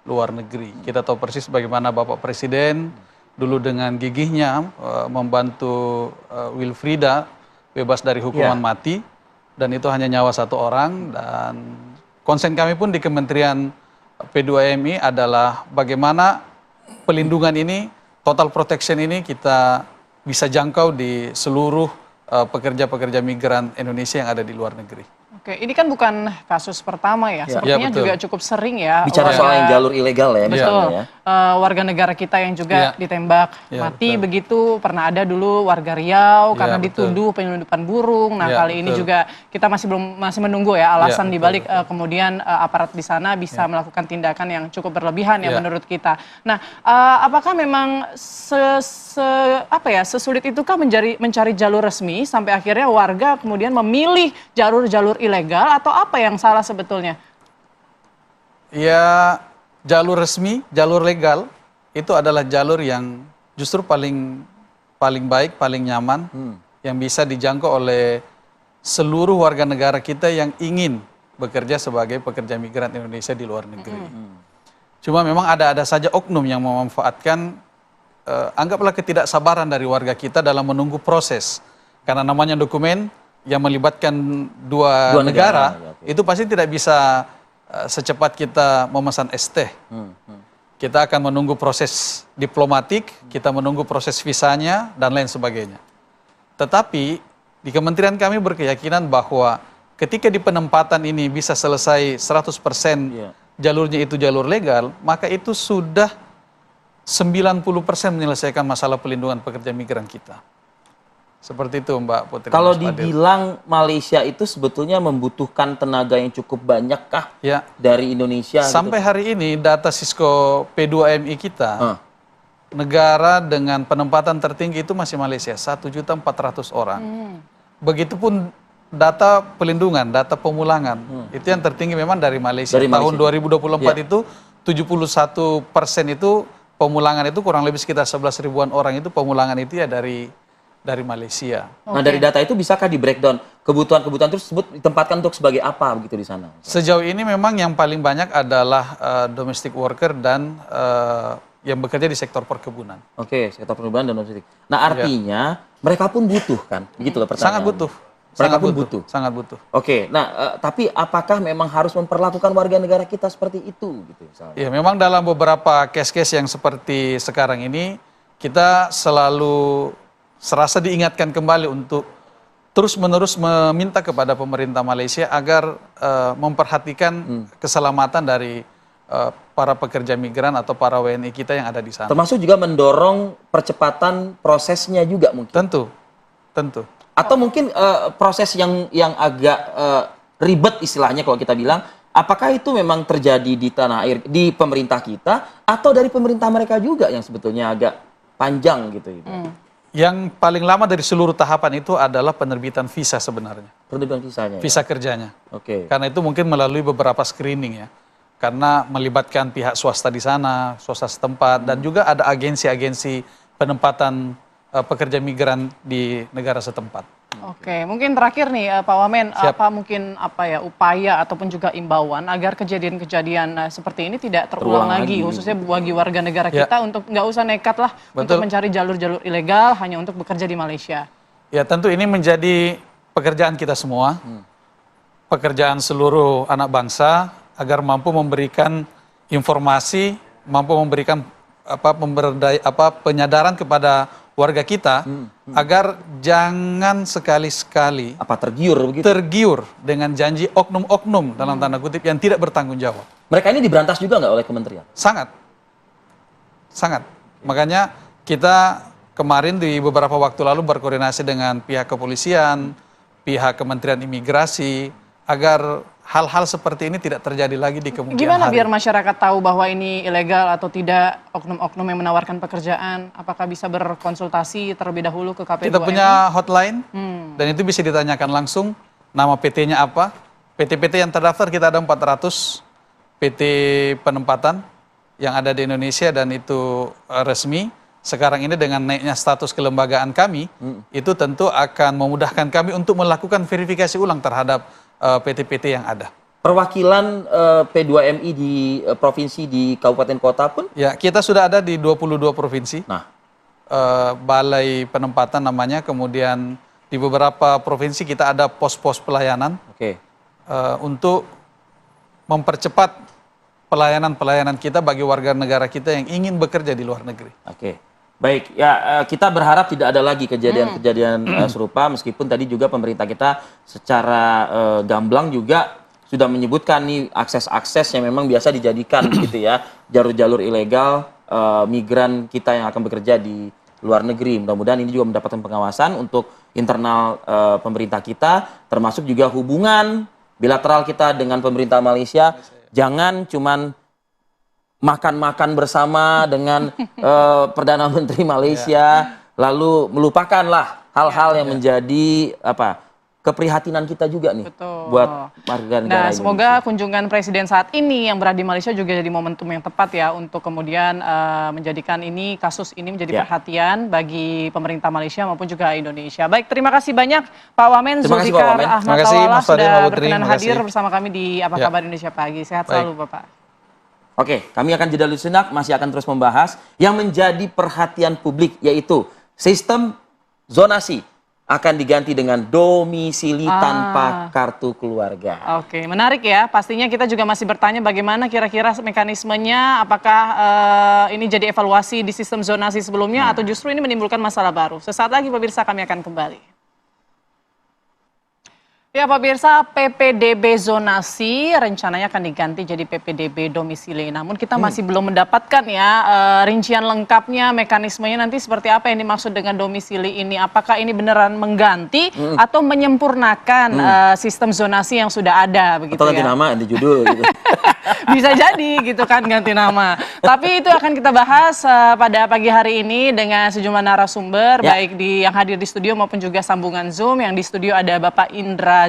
luar negeri. Kita tahu persis bagaimana Bapak Presiden dulu dengan gigihnya membantu Wilfrida bebas dari hukuman mati, dan itu hanya nyawa satu orang. Dan konsen kami pun di Kementerian P2MI adalah bagaimana pelindungan ini, total protection ini kita bisa jangkau di seluruh pekerja-pekerja migran Indonesia yang ada di luar negeri. Oke, ini kan bukan kasus pertama ya. Sepertinya Ya, betul. juga cukup sering ya. Bicara soal yang jalur ilegal ya, Betul. misalnya ya. Warga negara kita yang juga Ya. ditembak Ya, mati betul. begitu. Pernah ada dulu warga Riau Ya, karena betul. dituduh penyelundupan burung. Nah, Ya, kali ini betul. juga kita masih menunggu ya alasan Ya, dibalik kemudian aparat di sana bisa melakukan tindakan yang cukup berlebihan ya Ya. menurut kita. Nah, apakah memang sesulit itukah mencari jalur resmi sampai akhirnya warga kemudian memilih jalur-jalur ilegal, atau apa yang salah sebetulnya? Ya, jalur resmi, jalur legal itu adalah jalur yang justru paling baik, paling nyaman, yang bisa dijangkau oleh seluruh warga negara kita yang ingin bekerja sebagai pekerja migran Indonesia di luar negeri. Cuma memang ada saja oknum yang memanfaatkan, anggaplah ketidaksabaran dari warga kita dalam menunggu proses. Karena namanya dokumen yang melibatkan dua negara, ya, oke. itu pasti tidak bisa secepat kita memesan ST. Kita akan menunggu proses diplomatik, kita menunggu proses visanya, dan lain sebagainya. Tetapi di kementerian kami berkeyakinan bahwa ketika di penempatan ini bisa selesai 100% Iya. jalurnya itu jalur legal, maka itu sudah 90% menyelesaikan masalah pelindungan pekerja migran kita. Seperti itu Mbak Putri. Kalau Mas Fadil. dibilang Malaysia itu sebetulnya membutuhkan tenaga yang cukup banyak kah Ya, dari Indonesia? sampai hari ini data Cisco P2MI kita, negara dengan penempatan tertinggi itu masih Malaysia, 1.400.000 orang. Begitupun data pelindungan, data pemulangan, itu yang tertinggi memang dari Malaysia. Dari Tahun Malaysia. 2024 Ya. itu 71% itu pemulangan, itu kurang lebih sekitar 11 ribuan orang itu pemulangan itu ya dari Malaysia. Nah, dari data itu bisakah di breakdown kebutuhan-kebutuhan tersebut ditempatkan untuk sebagai apa begitu di sana? Sejauh ini memang yang paling banyak adalah domestic worker dan yang bekerja di sektor perkebunan. Oke, sektor perkebunan dan domestik. Nah, artinya mereka pun butuh kan? Begitu loh pertanyaannya. Sangat butuh. Mereka Sangat pun butuh. Sangat butuh. Oke, nah tapi apakah memang harus memperlakukan warga negara kita seperti itu gitu misalnya? Ya, memang dalam beberapa case-case yang seperti sekarang ini, kita selalu serasa diingatkan kembali untuk terus-menerus meminta kepada pemerintah Malaysia agar memperhatikan keselamatan dari para pekerja migran atau para WNI kita yang ada di sana. Termasuk juga mendorong percepatan prosesnya juga mungkin. Tentu, tentu. Atau mungkin proses yang agak ribet istilahnya kalau kita bilang, apakah itu memang terjadi di tanah air, di pemerintah kita, atau dari pemerintah mereka juga yang sebetulnya agak panjang gitu. Yang paling lama dari seluruh tahapan itu adalah penerbitan visa sebenarnya. Penerbitan visanya. Visa kerjanya. Oke. Karena itu mungkin melalui beberapa screening ya. Karena melibatkan pihak swasta di sana, swasta setempat, dan juga ada agensi-agensi penempatan pekerja migran di negara setempat. Oke, mungkin terakhir nih Pak Wamen, Siap. apa upaya ataupun juga imbauan agar kejadian-kejadian seperti ini tidak terulang Terulang lagi, lagi. khususnya bagi warga negara Ya. kita untuk nggak usah nekat lah untuk Betul. mencari jalur-jalur ilegal hanya untuk bekerja di Malaysia. Ya, tentu ini menjadi pekerjaan kita semua, pekerjaan seluruh anak bangsa agar mampu memberikan informasi, mampu memberikan penyadaran kepada warga kita agar jangan sekali-sekali Apa tergiur begitu? tergiur dengan janji oknum-oknum dalam tanda kutip yang tidak bertanggung jawab. Mereka ini diberantas juga nggak oleh kementerian? Sangat. Sangat. Makanya kita kemarin di beberapa waktu lalu berkoordinasi dengan pihak kepolisian, pihak Kementerian Imigrasi, agar hal-hal seperti ini tidak terjadi lagi di kemudian Gimana hari. biar masyarakat tahu bahwa ini ilegal atau tidak, oknum-oknum yang menawarkan pekerjaan, apakah bisa berkonsultasi terlebih dahulu ke KP2MI? Kita punya hotline, dan itu bisa ditanyakan langsung, nama PT-nya apa, PT-PT yang terdaftar kita ada 400 PT penempatan yang ada di Indonesia dan itu resmi. Sekarang ini dengan naiknya status kelembagaan kami, itu tentu akan memudahkan kami untuk melakukan verifikasi ulang terhadap PT-PT yang ada. Perwakilan P2MI di provinsi, di kabupaten kota pun? Ya, kita sudah ada di 22 provinsi. Nah, balai penempatan namanya, kemudian di beberapa provinsi kita ada pos-pos pelayanan untuk mempercepat pelayanan-pelayanan kita bagi warga negara kita yang ingin bekerja di luar negeri. Baik, ya kita berharap tidak ada lagi kejadian-kejadian serupa, meskipun tadi juga pemerintah kita secara gamblang juga sudah menyebutkan nih akses-akses yang memang biasa dijadikan gitu ya, jalur-jalur ilegal migran kita yang akan bekerja di luar negeri. Mudah-mudahan ini juga mendapatkan pengawasan untuk internal pemerintah kita, termasuk juga hubungan bilateral kita dengan pemerintah Malaysia. Jangan cuman makan-makan bersama dengan Perdana Menteri Malaysia, lalu melupakanlah hal-hal yang menjadi keprihatinan kita juga nih. Betul. Buat warga negara Nah, semoga kunjungan Presiden saat ini yang berada di Malaysia juga jadi momentum yang tepat ya untuk kemudian menjadikan kasus ini menjadi perhatian bagi pemerintah Malaysia maupun juga Indonesia. Baik, terima kasih banyak Pak Wamen Zulfikar Ahmad Tawala sudah berkenan hadir bersama kami di Apa Kabar Indonesia Pagi. Sehat selalu Bapak. Oke, kami akan jeda dulu sejenak, masih akan terus membahas yang menjadi perhatian publik, yaitu sistem zonasi akan diganti dengan domisili tanpa kartu keluarga. Oke, menarik ya. Pastinya kita juga masih bertanya bagaimana kira-kira mekanismenya, apakah ini jadi evaluasi di sistem zonasi sebelumnya atau justru ini menimbulkan masalah baru. Sesaat lagi pemirsa kami akan kembali. Ya pemirsa, PPDB zonasi rencananya akan diganti jadi PPDB domisili. Namun kita masih belum mendapatkan ya rincian lengkapnya, mekanismenya nanti seperti apa yang dimaksud dengan domisili ini. Apakah ini beneran mengganti atau menyempurnakan sistem zonasi yang sudah ada begitu atau ganti nama, ganti judul gitu. Bisa jadi gitu kan, ganti nama. Tapi itu akan kita bahas pada pagi hari ini dengan sejumlah narasumber, baik yang hadir di studio maupun juga sambungan Zoom. Yang di studio ada Bapak Indra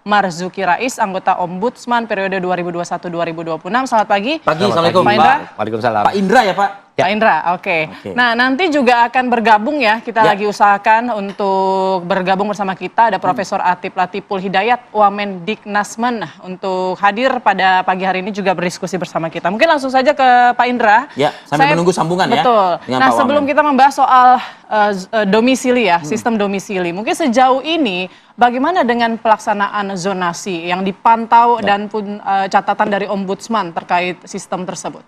Marzuki Rais, anggota Ombudsman periode 2021-2026. Selamat pagi. Assalamualaikum Pak Indra. Waalaikumsalam. Pak Indra ya Pak? Pak Indra, oke. Nah, nanti juga akan bergabung ya, kita lagi usahakan untuk bergabung bersama kita. Ada Profesor Atif Latiful Hidayat, Wamendiknasmen, untuk hadir pada pagi hari ini juga berdiskusi bersama kita. Mungkin langsung saja ke Pak Indra. Ya, sambil menunggu sambungan ya. Betul. Nah, sebelum kita membahas soal domisili ya, sistem domisili. Mungkin sejauh ini bagaimana dengan pelaksanaan zonasi yang dipantau dan pun catatan dari Ombudsman terkait sistem tersebut?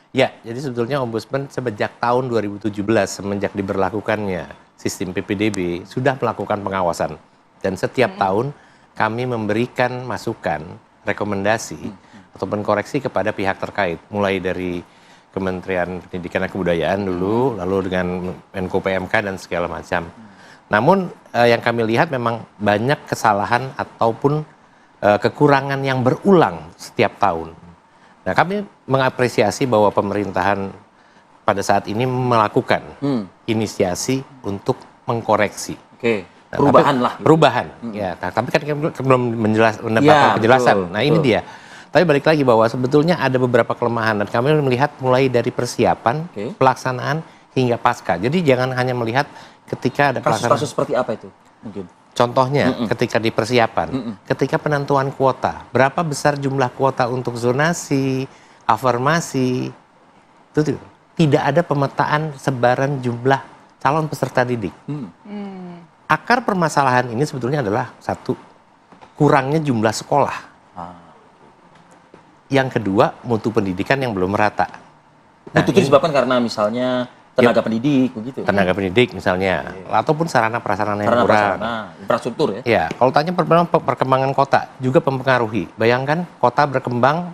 Ya, jadi sebetulnya Ombudsman semenjak tahun 2017, semenjak diberlakukannya sistem PPDB, sudah melakukan pengawasan. Dan setiap tahun kami memberikan masukan, rekomendasi, ataupun koreksi kepada pihak terkait. Mulai dari Kementerian Pendidikan dan Kebudayaan dulu, lalu dengan Menko PMK dan segala macam. Namun yang kami lihat memang banyak kesalahan ataupun kekurangan yang berulang setiap tahun. Nah, kami mengapresiasi bahwa pemerintahan pada saat ini melakukan inisiasi untuk mengkoreksi. Perubahan. Ya, tapi kan belum mendapatkan penjelasan. Betul, nah, ini dia. Tapi balik lagi bahwa sebetulnya ada beberapa kelemahan dan kami melihat mulai dari persiapan, pelaksanaan hingga pasca. Jadi jangan hanya melihat ketika ada kasus-kasus seperti apa itu mungkin. Contohnya ketika di persiapan, ketika penentuan kuota, berapa besar jumlah kuota untuk zonasi, afirmasi, itu tidak ada pemetaan sebaran jumlah calon peserta didik. Akar permasalahan ini sebetulnya adalah satu, kurangnya jumlah sekolah. Yang kedua, mutu pendidikan yang belum merata. Nah, itu disebabkan karena misalnya tenaga pendidik begitu. Tenaga pendidik misalnya, ataupun sarana prasarana yang kurang. Infrastruktur ya. Ya, kalau tanya perkembangan kota juga mempengaruhi. Bayangkan kota berkembang,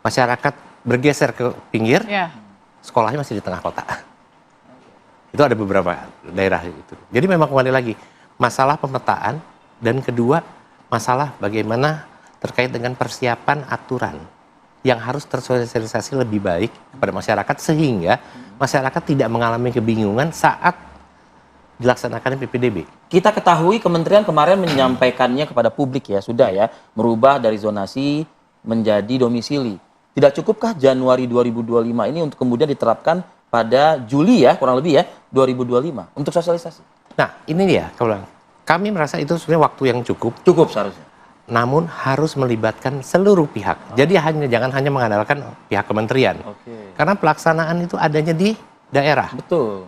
masyarakat bergeser ke pinggir, sekolahnya masih di tengah kota. Itu ada beberapa daerah itu. Jadi memang kembali lagi masalah pemetaan dan kedua masalah bagaimana terkait dengan persiapan aturan yang harus tersosialisasi lebih baik kepada masyarakat sehingga masyarakat tidak mengalami kebingungan saat dilaksanakan PPDB. Kita ketahui kementerian kemarin menyampaikannya kepada publik ya, sudah ya, merubah dari zonasi menjadi domisili. Tidak cukupkah Januari 2025 ini untuk kemudian diterapkan pada Juli ya, kurang lebih ya, 2025 untuk sosialisasi? Nah, ini dia, kami merasa itu sebenarnya waktu yang cukup. Cukup seharusnya. Namun harus melibatkan seluruh pihak. Jadi jangan hanya mengandalkan pihak kementerian. Karena pelaksanaan itu adanya di daerah. Betul.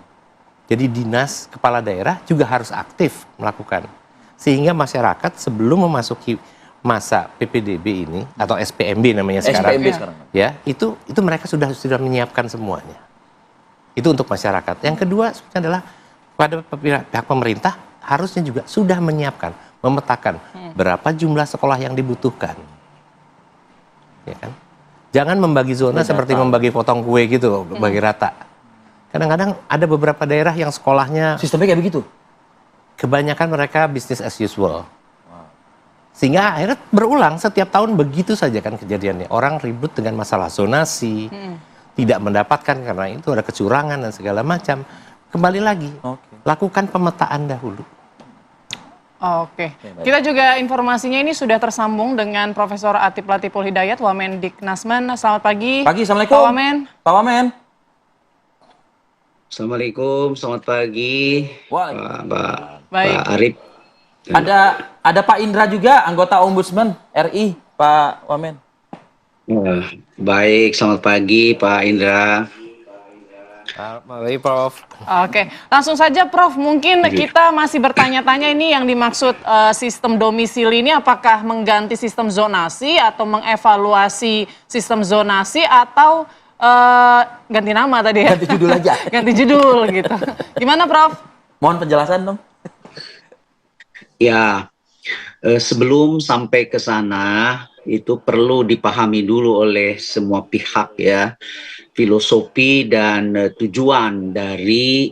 Jadi dinas kepala daerah juga harus aktif melakukan. Sehingga masyarakat sebelum memasuki masa PPDB ini atau SPMB namanya sekarang. SPMB sekarang. Ya, itu mereka sudah menyiapkan semuanya. Itu untuk masyarakat. Yang kedua sebenarnya adalah pada pihak pemerintah harusnya juga sudah menyiapkan, memetakan berapa jumlah sekolah yang dibutuhkan. Ya kan? Jangan membagi zona seperti membagi potong kue gitu, bagi rata. Kadang-kadang ada beberapa daerah yang sekolahnya Sistemnya kayak begitu? kebanyakan mereka business as usual. Sehingga akhirnya berulang setiap tahun begitu saja kan kejadiannya. Orang ribut dengan masalah zonasi, tidak mendapatkan karena itu ada kecurangan dan segala macam. Kembali lagi, lakukan pemetaan dahulu. Oke, kita juga informasinya ini sudah tersambung dengan Profesor Atif Latiful Hidayat, Wamendiknasmen. Selamat pagi. Pagi, Assalamualaikum. Pak Wamen. Pak Wamen. Assalamualaikum, selamat pagi, Baik. Pak Arif. Ada Pak Indra juga, anggota Ombudsman RI, Pak Wamen. Baik, selamat pagi Pak Indra. Mari Prof. Oke, langsung saja Prof, mungkin kita masih bertanya-tanya ini yang dimaksud sistem domisili ini apakah mengganti sistem zonasi atau mengevaluasi sistem zonasi atau ganti nama tadi ya? Ganti judul aja. Ganti judul gitu. Gimana Prof? Mohon penjelasan dong. Ya, sebelum sampai ke sana itu perlu dipahami dulu oleh semua pihak ya, filosofi dan tujuan dari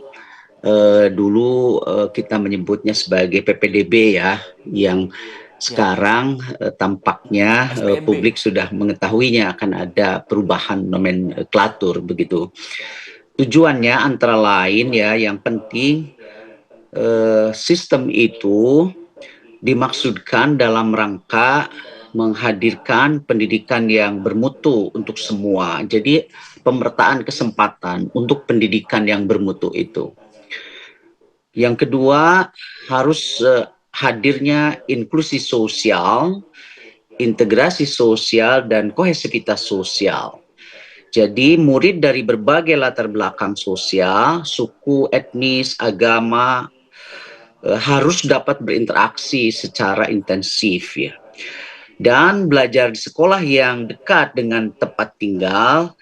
dulu kita menyebutnya sebagai PPDB ya, yang sekarang tampaknya publik sudah mengetahuinya akan ada perubahan nomenklatur begitu. Tujuannya antara lain ya, yang penting sistem itu dimaksudkan dalam rangka menghadirkan pendidikan yang bermutu untuk semua. Jadi pemertaan kesempatan untuk pendidikan yang bermutu itu. Yang kedua, harus hadirnya inklusi sosial, integrasi sosial, dan kohesivitas sosial. Jadi murid dari berbagai latar belakang sosial, suku, etnis, agama, harus dapat berinteraksi secara intensif ya. Dan belajar di sekolah yang dekat dengan tempat tinggal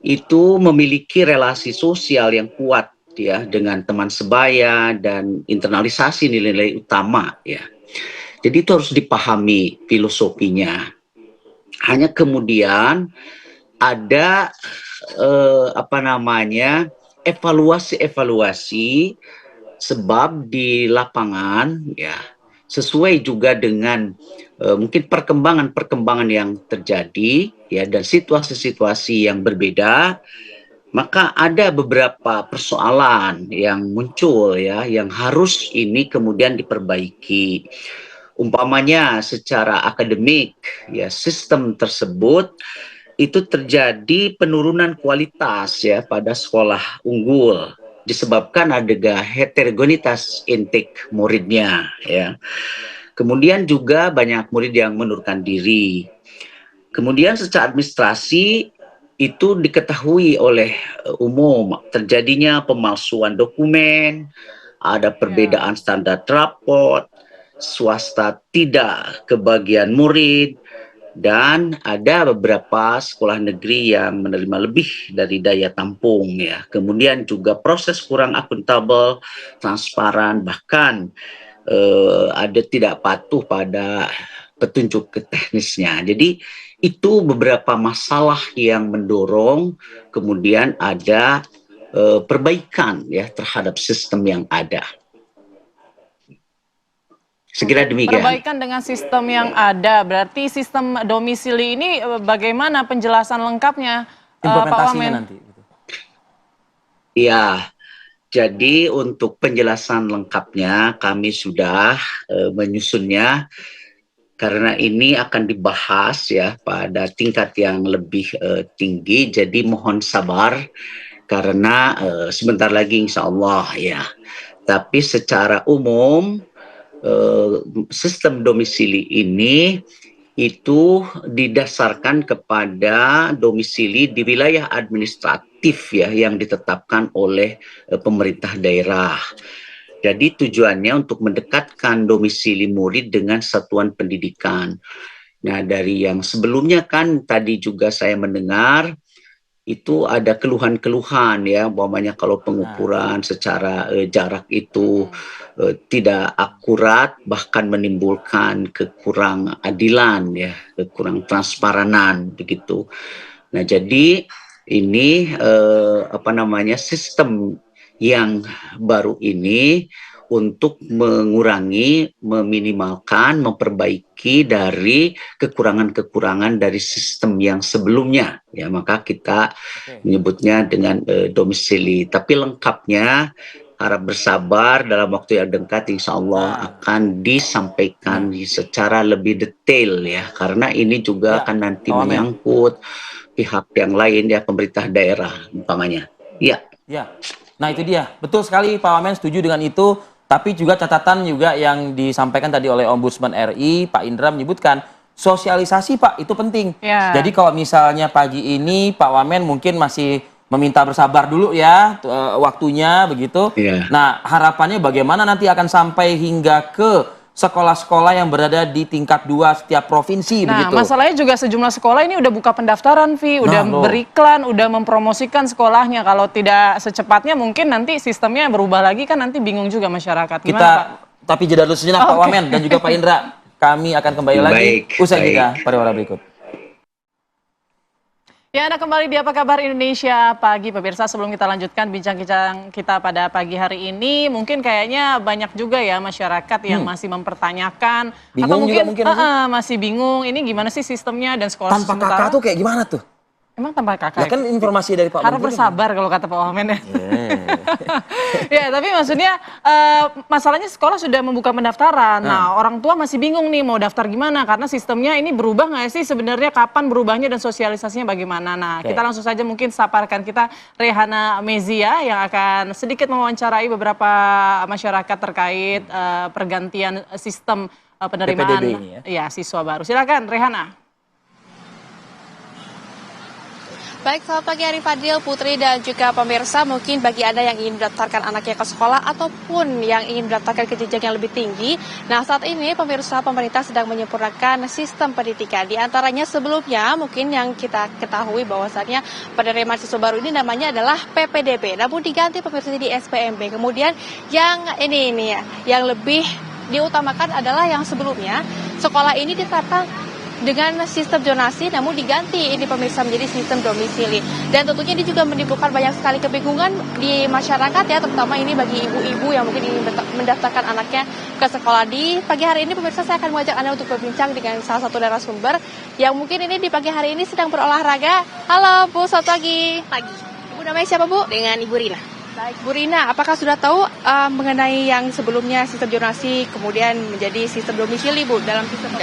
itu memiliki relasi sosial yang kuat ya dengan teman sebaya dan internalisasi nilai-nilai utama ya. Jadi itu harus dipahami filosofinya. Hanya kemudian ada evaluasi sebab di lapangan ya sesuai juga dengan mungkin perkembangan yang terjadi ya dan situasi-situasi yang berbeda, maka ada beberapa persoalan yang muncul ya yang harus ini kemudian diperbaiki. Umpamanya secara akademik ya sistem tersebut itu terjadi penurunan kualitas ya pada sekolah unggul disebabkan ada heterogenitas intake muridnya ya. Kemudian juga banyak murid yang mengundurkan diri. Kemudian secara administrasi itu diketahui oleh umum terjadinya pemalsuan dokumen, ada perbedaan standar raport, swasta tidak kebagian murid, dan ada beberapa sekolah negeri yang menerima lebih dari daya tampung ya. Kemudian juga proses kurang akuntabel, transparan, bahkan ada tidak patuh pada petunjuk teknisnya. Jadi itu beberapa masalah yang mendorong kemudian ada perbaikan ya terhadap sistem yang ada. Sekira demikian. Perbaikan dengan sistem yang ada, berarti sistem domisili ini bagaimana penjelasan lengkapnya, Pak Implementasinya Wamen? nanti. Ya, Jadi untuk penjelasan lengkapnya kami sudah menyusunnya karena ini akan dibahas ya pada tingkat yang lebih tinggi. Jadi mohon sabar karena sebentar lagi insya Allah ya. Tapi secara umum sistem domisili ini itu didasarkan kepada domisili di wilayah administratif ya yang ditetapkan oleh pemerintah daerah. Jadi tujuannya untuk mendekatkan domisili murid dengan satuan pendidikan. Nah, dari yang sebelumnya kan tadi juga saya mendengar itu ada keluhan-keluhan ya, umpamanya kalau pengukuran secara jarak itu tidak akurat, bahkan menimbulkan kekurang adilan ya, kekurang transparanan begitu. Nah, jadi ini sistem yang baru ini untuk mengurangi, meminimalkan, memperbaiki dari kekurangan-kekurangan dari sistem yang sebelumnya. Ya, maka kita menyebutnya dengan domisili. Tapi lengkapnya harap bersabar dalam waktu yang dekat insya Allah akan disampaikan secara lebih detail ya. Karena ini juga akan nanti menyangkut pihak yang lain ya, pemerintah daerah umpamanya. Iya. Ya. Nah itu dia, betul sekali Pak Wamen, setuju dengan itu. Tapi juga catatan juga yang disampaikan tadi oleh Ombudsman RI, Pak Indra menyebutkan sosialisasi Pak itu penting. Ya. Jadi kalau misalnya pagi ini Pak Wamen mungkin masih meminta bersabar dulu ya waktunya begitu. Ya. Nah harapannya bagaimana nanti akan sampai hingga ke sekolah-sekolah yang berada di tingkat 2 setiap provinsi Nah, begitu. masalahnya juga sejumlah sekolah ini udah buka pendaftaran, Vi, udah beriklan, udah mempromosikan sekolahnya. Kalau tidak secepatnya mungkin nanti sistemnya berubah lagi kan nanti bingung juga masyarakat. Gimana, Pak? Tapi jeda dulu sejenak Pak Wamen dan juga Pak Indra. Kami akan kembali lagi usai jeda pada waktu berikut. Ya, Anda kembali di Apa Kabar Indonesia Pagi, pemirsa. Sebelum kita lanjutkan bincang-bincang kita pada pagi hari ini, mungkin kayaknya banyak juga ya masyarakat yang masih mempertanyakan. Bingung atau mungkin, juga masih bingung, ini gimana sih sistemnya dan sekolah Tanpa kakak tuh kayak gimana tuh? Emang tanpa kakak? Ya kan informasi dari Pak Harap Menteri bersabar kalau kata Pak Wamen ya. Ya, tapi maksudnya masalahnya sekolah sudah membuka pendaftaran. Nah, orang tua masih bingung nih mau daftar gimana karena sistemnya ini berubah nggak sih sebenarnya, kapan berubahnya dan sosialisasinya bagaimana. Nah, kita langsung saja mungkin saparkan kita Rehana Mezia yang akan sedikit mewawancarai beberapa masyarakat terkait pergantian sistem penerimaan PPDB ini ya siswa baru. Silakan Rehana. Baik, selamat pagi Ari Fadil, Putri, dan juga pemirsa. Mungkin bagi Anda yang ingin mendaftarkan anaknya ke sekolah ataupun yang ingin mendaftarkan ke jenjang yang lebih tinggi. Nah, saat ini pemirsa, pemerintah sedang menyempurnakan sistem pendidikan. Di antaranya sebelumnya mungkin yang kita ketahui bahwasannya penerimaan siswa baru ini namanya adalah PPDB. Namun diganti pemirsa di SPMB. Kemudian yang ini ya, yang lebih diutamakan adalah yang sebelumnya sekolah ini ditetapkan dengan sistem zonasi, namun diganti ini pemirsa menjadi sistem domisili. Dan tentunya ini juga menimbulkan banyak sekali kebingungan di masyarakat ya, terutama ini bagi ibu-ibu yang mungkin ingin mendaftarkan anaknya ke sekolah. Di pagi hari ini pemirsa saya akan mengajak Anda untuk berbincang dengan salah satu narasumber yang mungkin ini di pagi hari ini sedang berolahraga. Halo Bu, selamat pagi. Pagi. Ibu namanya siapa Bu? Dengan Ibu Rina. Baik, Bu Rina, apakah sudah tahu mengenai yang sebelumnya sistem zonasi kemudian menjadi sistem domisili Bu dalam sistem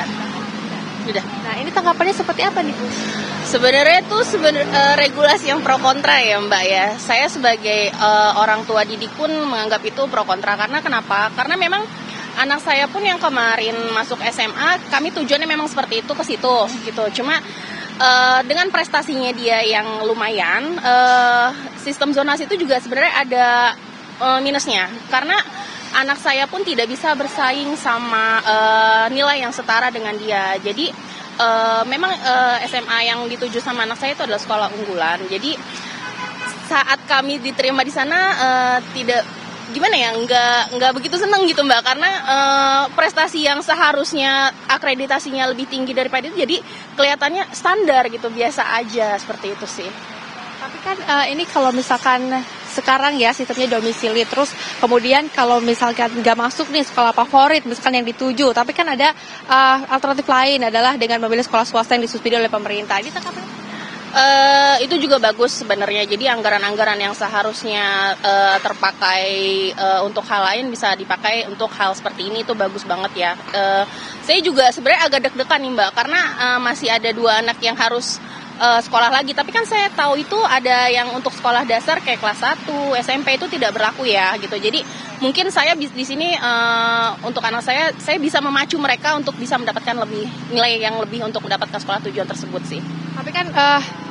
Sudah. Nah, ini tanggapannya seperti apa nih Bu? Sebenarnya itu regulasi yang pro kontra ya Mbak ya. Saya sebagai orang tua didik pun menganggap itu pro kontra. Karena kenapa? Karena memang anak saya pun yang kemarin masuk SMA, kami tujuannya memang seperti itu ke situ gitu. Cuma dengan prestasinya dia yang lumayan, sistem zonasi itu juga sebenarnya ada minusnya. Karena anak saya pun tidak bisa bersaing sama nilai yang setara dengan dia. Jadi memang SMA yang dituju sama anak saya itu adalah sekolah unggulan. Jadi saat kami diterima di sana tidak gimana ya, nggak begitu seneng gitu Mbak, karena prestasi yang seharusnya akreditasinya lebih tinggi daripada itu jadi kelihatannya standar gitu, biasa aja seperti itu sih. Tapi kan ini kalau misalkan sekarang ya sistemnya domisili, terus kemudian kalau misalkan nggak masuk nih sekolah favorit misalkan yang dituju, tapi kan ada alternatif lain adalah dengan memilih sekolah swasta yang disubsidi oleh pemerintah. Ini tanggapannya? Itu juga bagus sebenarnya. Jadi anggaran-anggaran yang seharusnya terpakai untuk hal lain bisa dipakai untuk hal seperti ini, itu bagus banget ya. Saya juga sebenarnya agak deg-degan nih Mbak, karena masih ada 2 anak yang harus sekolah lagi. Tapi kan saya tahu itu ada yang untuk sekolah dasar kayak kelas 1, SMP itu tidak berlaku ya gitu. Jadi mungkin saya di sini untuk anak saya bisa memacu mereka untuk bisa mendapatkan nilai yang lebih untuk mendapatkan sekolah tujuan tersebut sih. Tapi kan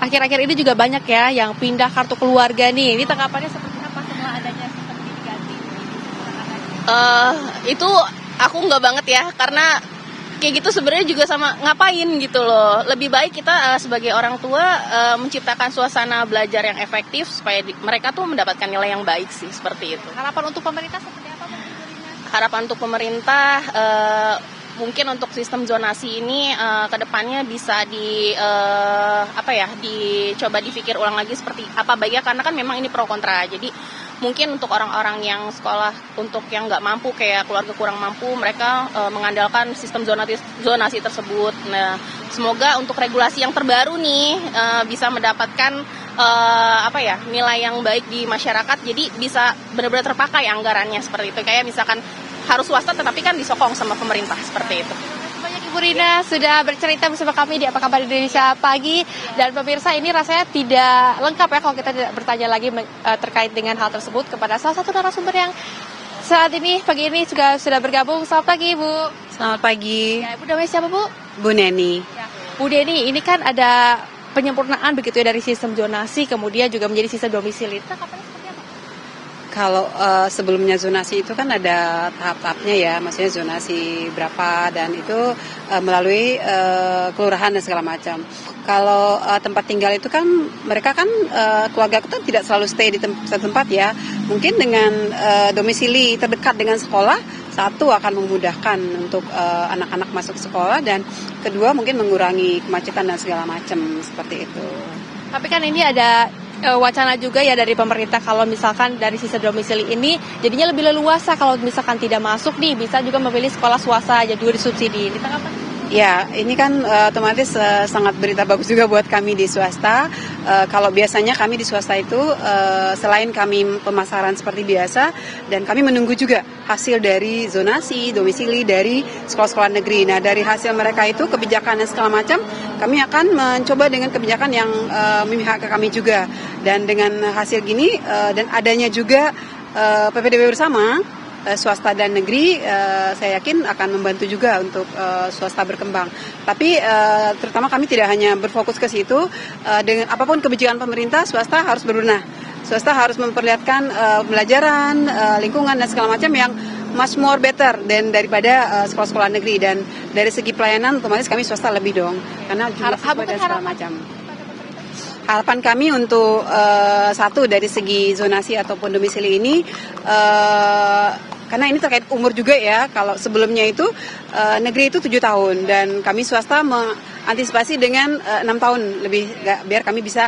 akhir-akhir ini juga banyak ya yang pindah kartu keluarga nih. Ini tanggapannya seperti apa setelah adanya sistem ini diganti? Itu aku nggak banget ya, karena kayak gitu sebenarnya juga sama ngapain gitu loh. Lebih baik kita sebagai orang tua menciptakan suasana belajar yang efektif supaya mereka tuh mendapatkan nilai yang baik sih, seperti itu. Harapan untuk pemerintah seperti apa? Harapan untuk pemerintah mungkin untuk sistem zonasi ini kedepannya bisa dicoba dipikir ulang lagi seperti apa baiknya, karena kan memang ini pro kontra. Jadi mungkin untuk orang-orang yang sekolah untuk yang nggak mampu, kayak keluarga kurang mampu, mereka mengandalkan sistem zonasi tersebut. Nah, semoga untuk regulasi yang terbaru nih bisa mendapatkan nilai yang baik di masyarakat. Jadi bisa benar-benar terpakai anggarannya seperti itu. Kayak misalkan harus swasta tetapi kan disokong sama pemerintah seperti itu. Banyak Ibu Rina sudah bercerita bersama kami di Apa Kabar Indonesia Pagi. Dan pemirsa, ini rasanya tidak lengkap ya kalau kita tidak bertanya lagi terkait dengan hal tersebut kepada salah satu narasumber yang saat ini pagi ini juga sudah bergabung. Selamat pagi Ibu. Selamat pagi. Ya, Ibu namanya siapa Bu? Bu Neni. Ya. Bu Neni, ini kan ada penyempurnaan begitu ya dari sistem zonasi kemudian juga menjadi sistem domisili. Tanggapannya seperti apa? Kalau sebelumnya zonasi itu kan ada tahap-tahapnya ya, maksudnya zonasi berapa dan itu melalui kelurahan dan segala macam. Kalau tempat tinggal itu kan mereka kan keluarga itu tidak selalu stay di satu tempat ya. Mungkin dengan domisili terdekat dengan sekolah, satu akan memudahkan untuk anak-anak masuk sekolah dan kedua mungkin mengurangi kemacetan dan segala macam seperti itu. Tapi kan ini ada wacana juga ya dari pemerintah kalau misalkan dari sistem domisili ini jadinya lebih leluasa kalau misalkan tidak masuk nih bisa juga memilih sekolah swasta aja juga disubsidi. Ditanggapan? Ya, ini kan otomatis sangat berita bagus juga buat kami di swasta. Kalau biasanya kami di swasta itu selain kami pemasaran seperti biasa dan kami menunggu juga hasil dari zonasi, domisili dari sekolah-sekolah negeri. Nah, dari hasil mereka itu kebijakan dan segala macam, kami akan mencoba dengan kebijakan yang memihak ke kami juga. Dan dengan hasil gini dan adanya juga PPDB bersama, swasta dan negeri, saya yakin akan membantu juga untuk swasta berkembang. Tapi terutama kami tidak hanya berfokus ke situ, dengan apapun kebijakan pemerintah, swasta harus berbenah. Swasta harus memperlihatkan pembelajaran, lingkungan dan segala macam yang much more better daripada sekolah-sekolah negeri. Dan dari segi pelayanan, otomatis kami swasta lebih dong, karena jumlah siswa dan segala macam. Harapan kami untuk satu dari segi zonasi ataupun domisili ini, karena ini terkait umur juga ya. Kalau sebelumnya itu negeri itu 7 tahun dan kami swasta mengantisipasi dengan 6 tahun lebih biar kami bisa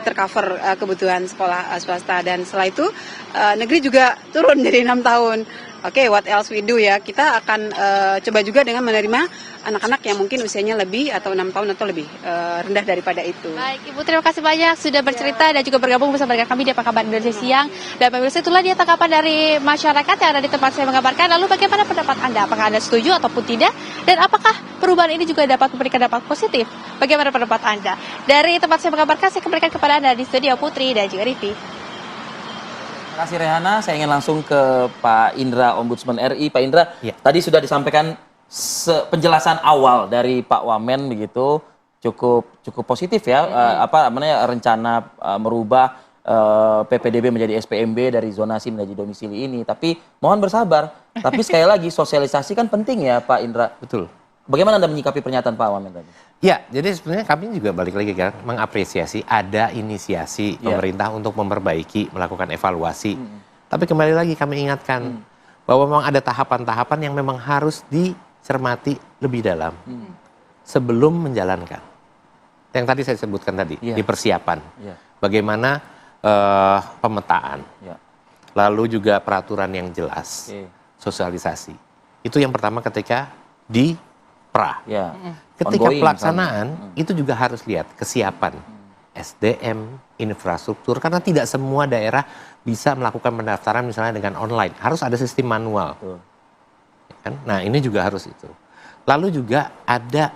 tercover kebutuhan sekolah swasta. Dan setelah itu negeri juga turun dari 6 tahun. Oke, what else we do ya? Kita akan coba juga dengan menerima anak-anak yang mungkin usianya lebih atau 6 tahun atau lebih rendah daripada itu. Baik, Ibu terima kasih banyak sudah bercerita dan juga bergabung bersama dengan kami di Apa Kabar Indonesia Siang. Dan pemirsa, itulah dia tanggapan dari masyarakat yang ada di tempat saya mengabarkan. Lalu bagaimana pendapat Anda? Apakah Anda setuju ataupun tidak? Dan apakah perubahan ini juga dapat memberikan dampak positif? Bagaimana pendapat Anda? Dari tempat saya mengabarkan, saya kembalikan kepada Anda di studio Putri dan juga Rifi. Terima kasih Rehana, saya ingin langsung ke Pak Indra, Ombudsman RI. Pak Indra, tadi sudah disampaikan penjelasan awal dari Pak Wamen begitu, cukup positif ya, rencana merubah PPDB menjadi SPMB dari zonasi menjadi domisili ini. Tapi mohon bersabar. Tapi sekali lagi sosialisasi kan penting ya Pak Indra. Betul. Bagaimana Anda menyikapi pernyataan Pak Wamen tadi? Ya, jadi sebenarnya kami juga balik lagi kan mengapresiasi ada inisiasi pemerintah untuk memperbaiki, melakukan evaluasi. Tapi kembali lagi kami ingatkan bahwa memang ada tahapan-tahapan yang memang harus dicermati lebih dalam sebelum menjalankan. Yang tadi saya sebutkan tadi, di persiapan. Bagaimana pemetaan. Lalu juga peraturan yang jelas, sosialisasi. Itu yang pertama ketika di Ketika pelaksanaan itu juga harus lihat kesiapan SDM, infrastruktur, karena tidak semua daerah bisa melakukan pendaftaran misalnya dengan online. Harus ada sistem manual. Kan? Nah, ini juga harus itu. Lalu juga ada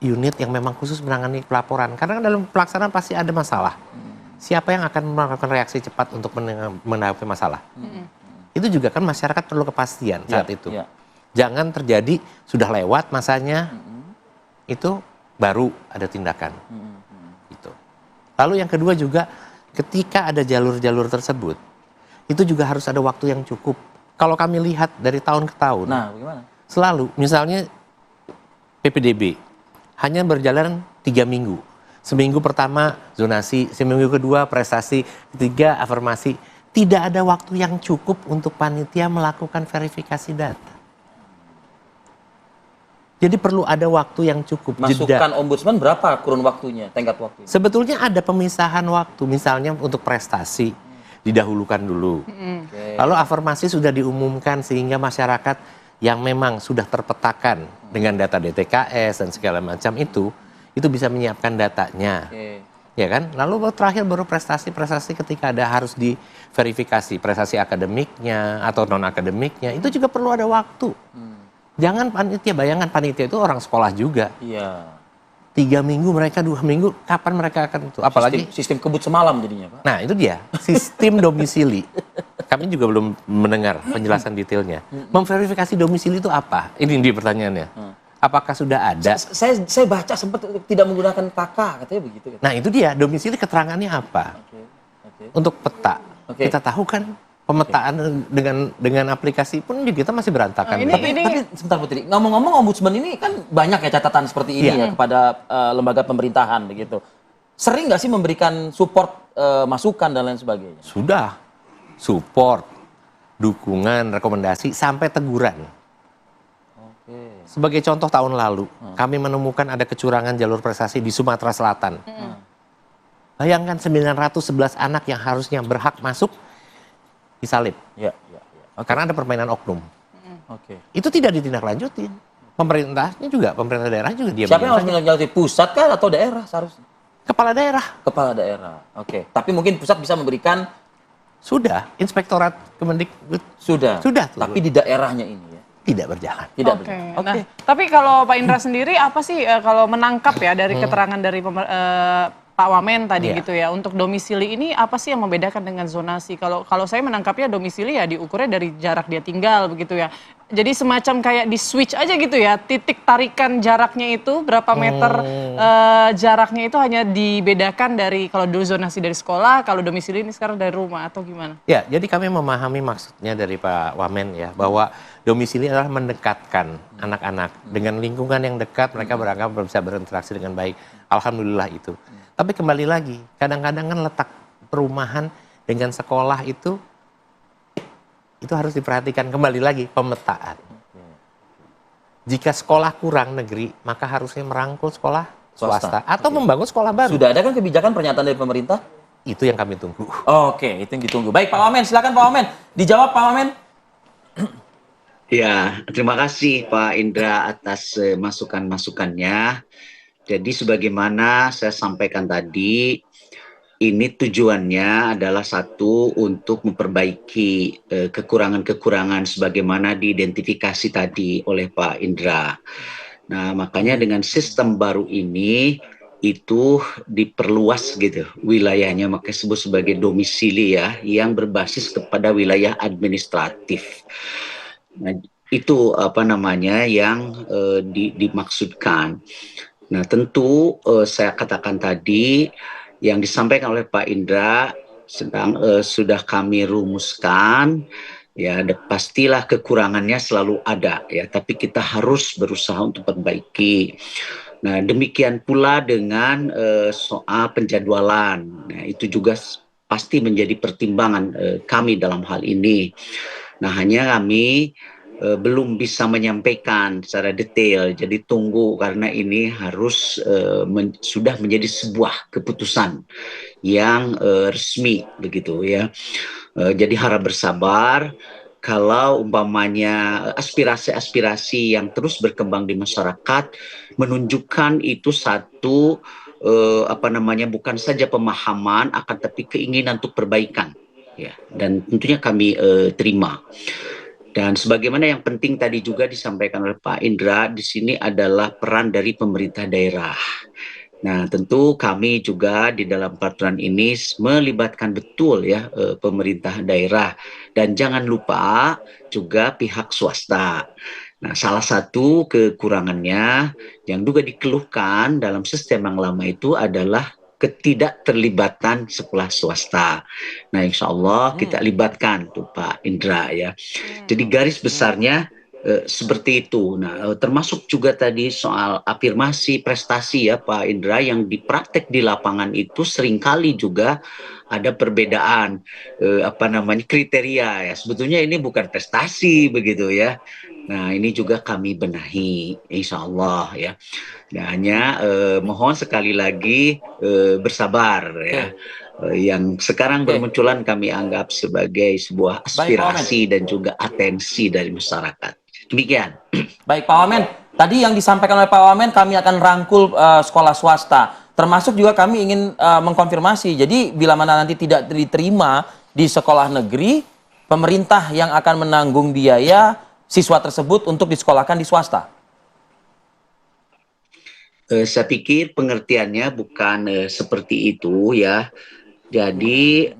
unit yang memang khusus menangani pelaporan. Karena dalam pelaksanaan pasti ada masalah. Siapa yang akan melakukan reaksi cepat untuk menanggapi masalah? Itu juga kan masyarakat perlu kepastian saat itu. Jangan terjadi sudah lewat masanya, itu baru ada tindakan. Gitu. Lalu yang kedua juga, ketika ada jalur-jalur tersebut, itu juga harus ada waktu yang cukup. Kalau kami lihat dari tahun ke tahun, bagaimana? Selalu, misalnya PPDB hanya berjalan 3 minggu. Seminggu pertama zonasi, seminggu kedua prestasi, ketiga afirmasi. Tidak ada waktu yang cukup untuk panitia melakukan verifikasi data. Jadi perlu ada waktu yang cukup. Masukan ombudsman berapa kurun waktunya, tenggat waktunya? Sebetulnya ada pemisahan waktu, misalnya untuk prestasi didahulukan dulu. Lalu afirmasi sudah diumumkan sehingga masyarakat yang memang sudah terpetakan dengan data DTKS dan segala macam itu bisa menyiapkan datanya. Ya kan? Lalu terakhir baru prestasi-prestasi ketika ada harus diverifikasi prestasi akademiknya atau non akademiknya, itu juga perlu ada waktu. Jangan panitia, bayangan panitia itu orang sekolah juga. 3 minggu mereka, 2 minggu, kapan mereka akan itu? Apalagi sistem kebut semalam jadinya, Pak. Nah, itu dia, sistem domisili. Kami juga belum mendengar penjelasan detailnya. Memverifikasi domisili itu apa? Ini dia pertanyaannya. Apakah sudah ada? Saya baca sempat tidak menggunakan KK, katanya begitu. Nah, itu dia, domisili keterangannya apa? Untuk peta. Kita tahu kan pemetaan dengan aplikasi pun kita masih berantakan. Tapi sebentar Putri, ngomong-ngomong ombudsman ini kan banyak ya catatan seperti ini ya kepada lembaga pemerintahan begitu. Sering nggak sih memberikan support, masukan dan lain sebagainya? Sudah, support, dukungan, rekomendasi sampai teguran. Sebagai contoh tahun lalu kami menemukan ada kecurangan jalur prestasi di Sumatera Selatan. Bayangkan 911 anak yang harusnya berhak masuk disalib. Karena ada permainan oknum. Itu tidak ditindaklanjutin. Pemerintahnya juga, pemerintah daerah juga dia. Siapa yang harus menindaklanjuti? Pusat kan atau daerah seharusnya? Kepala daerah. Kepala daerah. Tapi mungkin pusat bisa memberikan. Sudah, Inspektorat Kemendikbud sudah. Tapi di daerahnya ini ya tidak berjalan. Nah, tapi kalau Pak Indra sendiri apa sih kalau menangkap ya dari keterangan dari Pak Wamen tadi gitu ya, untuk domisili ini apa sih yang membedakan dengan zonasi? Kalau saya menangkapnya domisili ya diukurnya dari jarak dia tinggal begitu ya. Jadi semacam kayak di switch aja gitu ya, titik tarikan jaraknya itu berapa meter jaraknya itu hanya dibedakan dari kalau dulu zonasi dari sekolah, kalau domisili ini sekarang dari rumah atau gimana? Ya, jadi kami memahami maksudnya dari Pak Wamen ya, bahwa domisili adalah mendekatkan anak-anak dengan lingkungan yang dekat, mereka beranggap bisa berinteraksi dengan baik. Alhamdulillah itu. Tapi kembali lagi, kadang-kadang kan letak perumahan dengan sekolah itu harus diperhatikan. Kembali lagi, pemetaan. Jika sekolah kurang negeri, maka harusnya merangkul sekolah swasta atau membangun sekolah baru. Sudah ada kan kebijakan pernyataan dari pemerintah? Itu yang kami tunggu. Itu yang ditunggu. Baik Pak Wamen, silakan Pak Wamen. Dijawab Pak Wamen. Ya, terima kasih Pak Indra atas masukan-masukannya. Jadi sebagaimana saya sampaikan tadi, ini tujuannya adalah satu untuk memperbaiki kekurangan-kekurangan sebagaimana diidentifikasi tadi oleh Pak Indra. Nah, makanya dengan sistem baru ini itu diperluas gitu wilayahnya, makanya disebut sebagai domisili ya, yang berbasis kepada wilayah administratif. Nah, itu yang dimaksudkan. Nah, tentu saya katakan tadi yang disampaikan oleh Pak Indra sudah kami rumuskan ya, pastilah kekurangannya selalu ada ya, tapi kita harus berusaha untuk perbaiki. Nah, demikian pula dengan soal penjadwalan. Nah, itu juga pasti menjadi pertimbangan kami dalam hal ini. Nah, hanya kami belum bisa menyampaikan secara detail, jadi tunggu karena ini harus sudah menjadi sebuah keputusan yang resmi begitu ya. Jadi harap bersabar kalau umpamanya aspirasi-aspirasi yang terus berkembang di masyarakat menunjukkan itu satu bukan saja pemahaman akan tapi keinginan untuk perbaikan, ya, dan tentunya kami terima. Dan sebagaimana yang penting tadi juga disampaikan oleh Pak Indra, di sini adalah peran dari pemerintah daerah. Nah, tentu kami juga di dalam peraturan ini melibatkan betul ya pemerintah daerah, dan jangan lupa juga pihak swasta. Nah, salah satu kekurangannya yang juga dikeluhkan dalam sistem yang lama itu adalah ketidakterlibatan sekolah swasta. Nah, insya Allah kita libatkan tuh Pak Indra ya. Jadi garis besarnya seperti itu. Nah, termasuk juga tadi soal afirmasi prestasi ya Pak Indra, yang dipraktek di lapangan itu seringkali juga ada perbedaan kriteria ya. Sebetulnya ini bukan prestasi begitu ya. Nah, ini juga kami benahi, insya Allah ya. Nah, hanya mohon sekali lagi bersabar ya. Yang sekarang bermunculan kami anggap sebagai sebuah aspirasi dan juga atensi dari masyarakat. Demikian. Baik Pak Wamen, tadi yang disampaikan oleh Pak Wamen kami akan rangkul sekolah swasta. Termasuk juga kami ingin mengkonfirmasi, jadi bila mana nanti tidak diterima di sekolah negeri, pemerintah yang akan menanggung biaya siswa tersebut untuk disekolahkan di swasta. Saya pikir pengertiannya bukan seperti itu ya. Jadi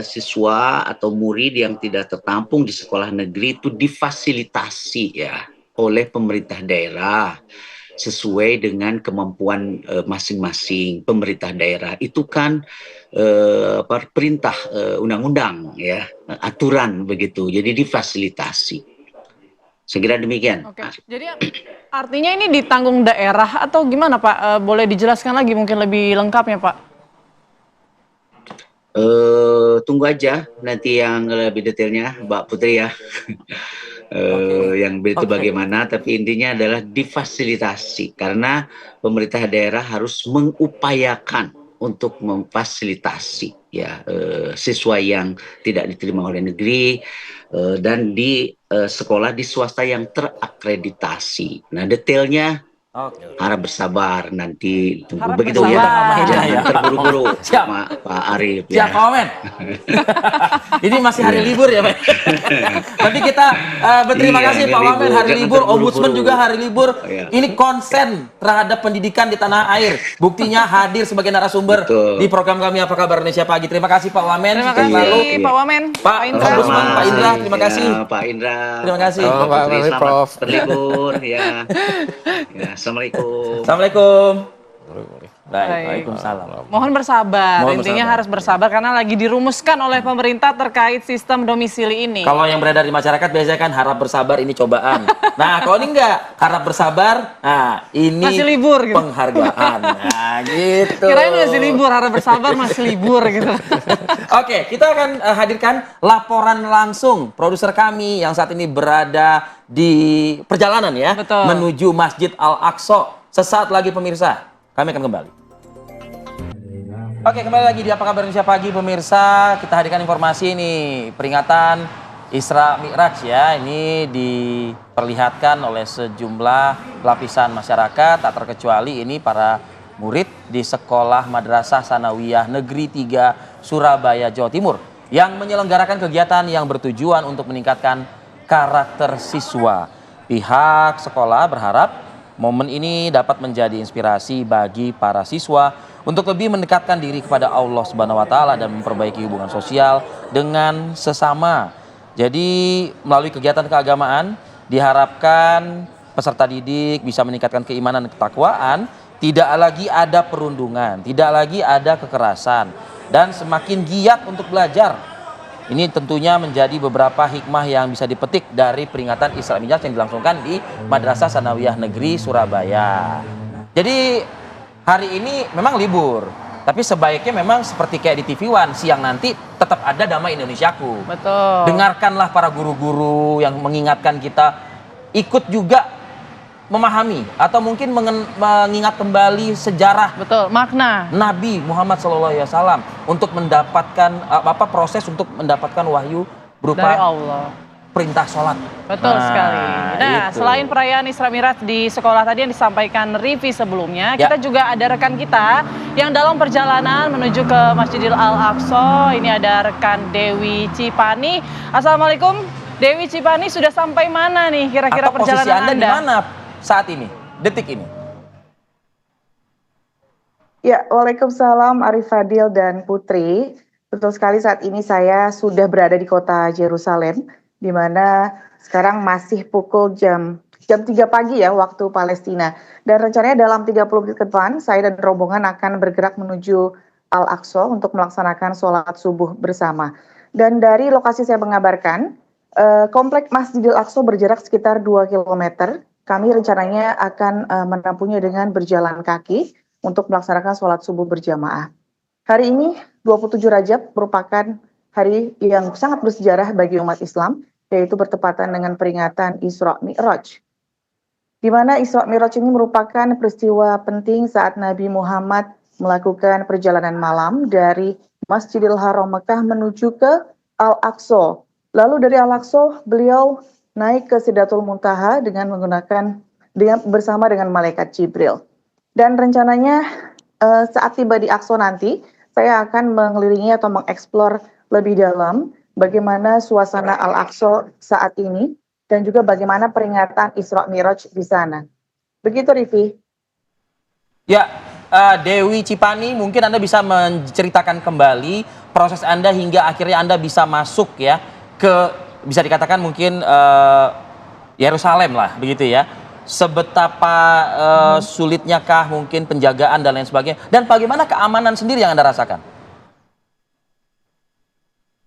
siswa atau murid yang tidak tertampung di sekolah negeri itu difasilitasi ya oleh pemerintah daerah sesuai dengan kemampuan masing-masing pemerintah daerah. Itu kan perintah undang-undang ya, aturan begitu. Jadi difasilitasi. Saya kira demikian. Oke. Jadi artinya ini ditanggung daerah atau gimana Pak? Boleh dijelaskan lagi mungkin lebih lengkapnya Pak? Tunggu aja nanti yang lebih detailnya Mbak Putri ya. Yang itu bagaimana, tapi intinya adalah difasilitasi karena pemerintah daerah harus mengupayakan untuk memfasilitasi ya siswa yang tidak diterima oleh negeri dan di sekolah di swasta yang terakreditasi. Nah, detailnya harap bersabar nanti tunggu Harap begitu bersabar. ya. Jangan terburu-buru Pak Arif. Siap Pak Wamen. Ini masih hari libur ya Pak. Nanti kita berterima kasih Pak Wamen, hari libur, Ombudsman juga hari libur. Ini konsen terhadap pendidikan di tanah air. Buktinya hadir sebagai narasumber di program kami Apa Kabar Indonesia Pagi. Terima kasih Pak Wamen. Terima kasih Pak Wamen. Pak Ombudsman, Pak Indra, terima kasih. Pak Indra. Terima kasih. Pak Putri, selamat berlibur ya. Assalamualaikum. Assalamualaikum. Waalaikumsalam. Mohon bersabar. Mohon Intinya bersabar. harus bersabar karena lagi dirumuskan oleh pemerintah terkait sistem domisili ini. Kalau yang beredar di masyarakat biasanya kan harap bersabar ini cobaan. Nah, kalau ini enggak, harap bersabar. Nah, ini Masih libur gitu. penghargaan. Nah, gitu. Kirain masih libur, harap bersabar masih libur gitu. Oke, kita akan hadirkan laporan langsung produser kami yang saat ini berada di perjalanan ya, Betul. menuju Masjid Al-Aqsa. Sesaat lagi pemirsa, kami akan kembali. Oke, kembali lagi di Apa Kabar Indonesia Pagi pemirsa. Kita hadirkan informasi ini, peringatan Isra Mi'raj ya. Ini diperlihatkan oleh sejumlah lapisan masyarakat, tak terkecuali ini para murid di Sekolah Madrasah Sanawiyah Negeri 3 Surabaya, Jawa Timur yang menyelenggarakan kegiatan yang bertujuan untuk meningkatkan karakter siswa. Pihak sekolah berharap momen ini dapat menjadi inspirasi bagi para siswa untuk lebih mendekatkan diri kepada Allah Subhanahu wa taala dan memperbaiki hubungan sosial dengan sesama. Jadi melalui kegiatan keagamaan diharapkan peserta didik bisa meningkatkan keimanan dan ketakwaan, tidak lagi ada perundungan, tidak lagi ada kekerasan, dan semakin giat untuk belajar. Ini tentunya menjadi beberapa hikmah yang bisa dipetik dari peringatan Isra Mi'raj yang dilangsungkan di Madrasah Sanawiyah Negeri Surabaya. Jadi hari ini memang libur, tapi sebaiknya memang seperti kayak di TV One, siang nanti tetap ada Damai Indonesiaku. Betul. Dengarkanlah para guru-guru yang mengingatkan kita, ikut juga memahami atau mungkin mengingat kembali sejarah, betul, makna Nabi Muhammad SAW untuk mendapatkan proses untuk mendapatkan wahyu berupa Dari Allah. perintah sholat. Betul sekali. Nah, itu. selain perayaan Isra Mi'raj di sekolah tadi yang disampaikan Rivi sebelumnya, Ya. kita juga ada rekan kita yang dalam perjalanan menuju ke Masjidil Al-Aqsa. Ini ada rekan Dewi Cipani. Assalamualaikum, Dewi Cipani, sudah sampai mana nih kira-kira Atau posisi perjalanan Anda di mana saat ini, detik ini? Ya, Waalaikumsalam Arif Fadil dan Putri. Betul sekali, saat ini saya sudah berada di kota Yerusalem, di mana sekarang masih pukul jam 3 pagi ya waktu Palestina. Dan rencananya dalam 30 menit ke depan saya dan rombongan akan bergerak menuju Al-Aqsa untuk melaksanakan sholat subuh bersama. Dan dari lokasi saya mengabarkan, komplek Masjidil Aqsa berjarak sekitar 2 km. Kami rencananya akan menempuhnya dengan berjalan kaki untuk melaksanakan sholat subuh berjamaah. Hari ini 27 Rajab merupakan hari yang sangat bersejarah bagi umat Islam, yaitu bertepatan dengan peringatan Isra Mi'raj. Di mana Isra Mi'raj ini merupakan peristiwa penting saat Nabi Muhammad melakukan perjalanan malam dari Masjidil Haram Mekah menuju ke Al-Aqsa. Lalu dari Al-Aqsa beliau naik ke Sidratul Muntaha bersama dengan malaikat Jibril. Dan rencananya saat tiba di Aqsa nanti, saya akan mengelilingi atau mengeksplor lebih dalam bagaimana suasana Al-Aqsa saat ini dan juga bagaimana peringatan Isra Mi'raj di sana. Begitu, Rivi. Ya, Dewi Cipani, mungkin Anda bisa menceritakan kembali proses Anda hingga akhirnya Anda bisa masuk ya ke, bisa dikatakan mungkin Yerusalem lah, begitu ya. Sebetapa sulitnya kah mungkin penjagaan dan lain sebagainya, dan bagaimana keamanan sendiri yang Anda rasakan?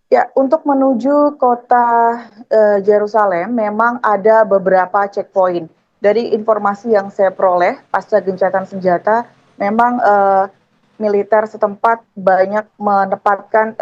Ya, untuk menuju kota Yerusalem memang ada beberapa checkpoint. Dari informasi yang saya peroleh pasca gencatan senjata, memang militer setempat banyak menempatkan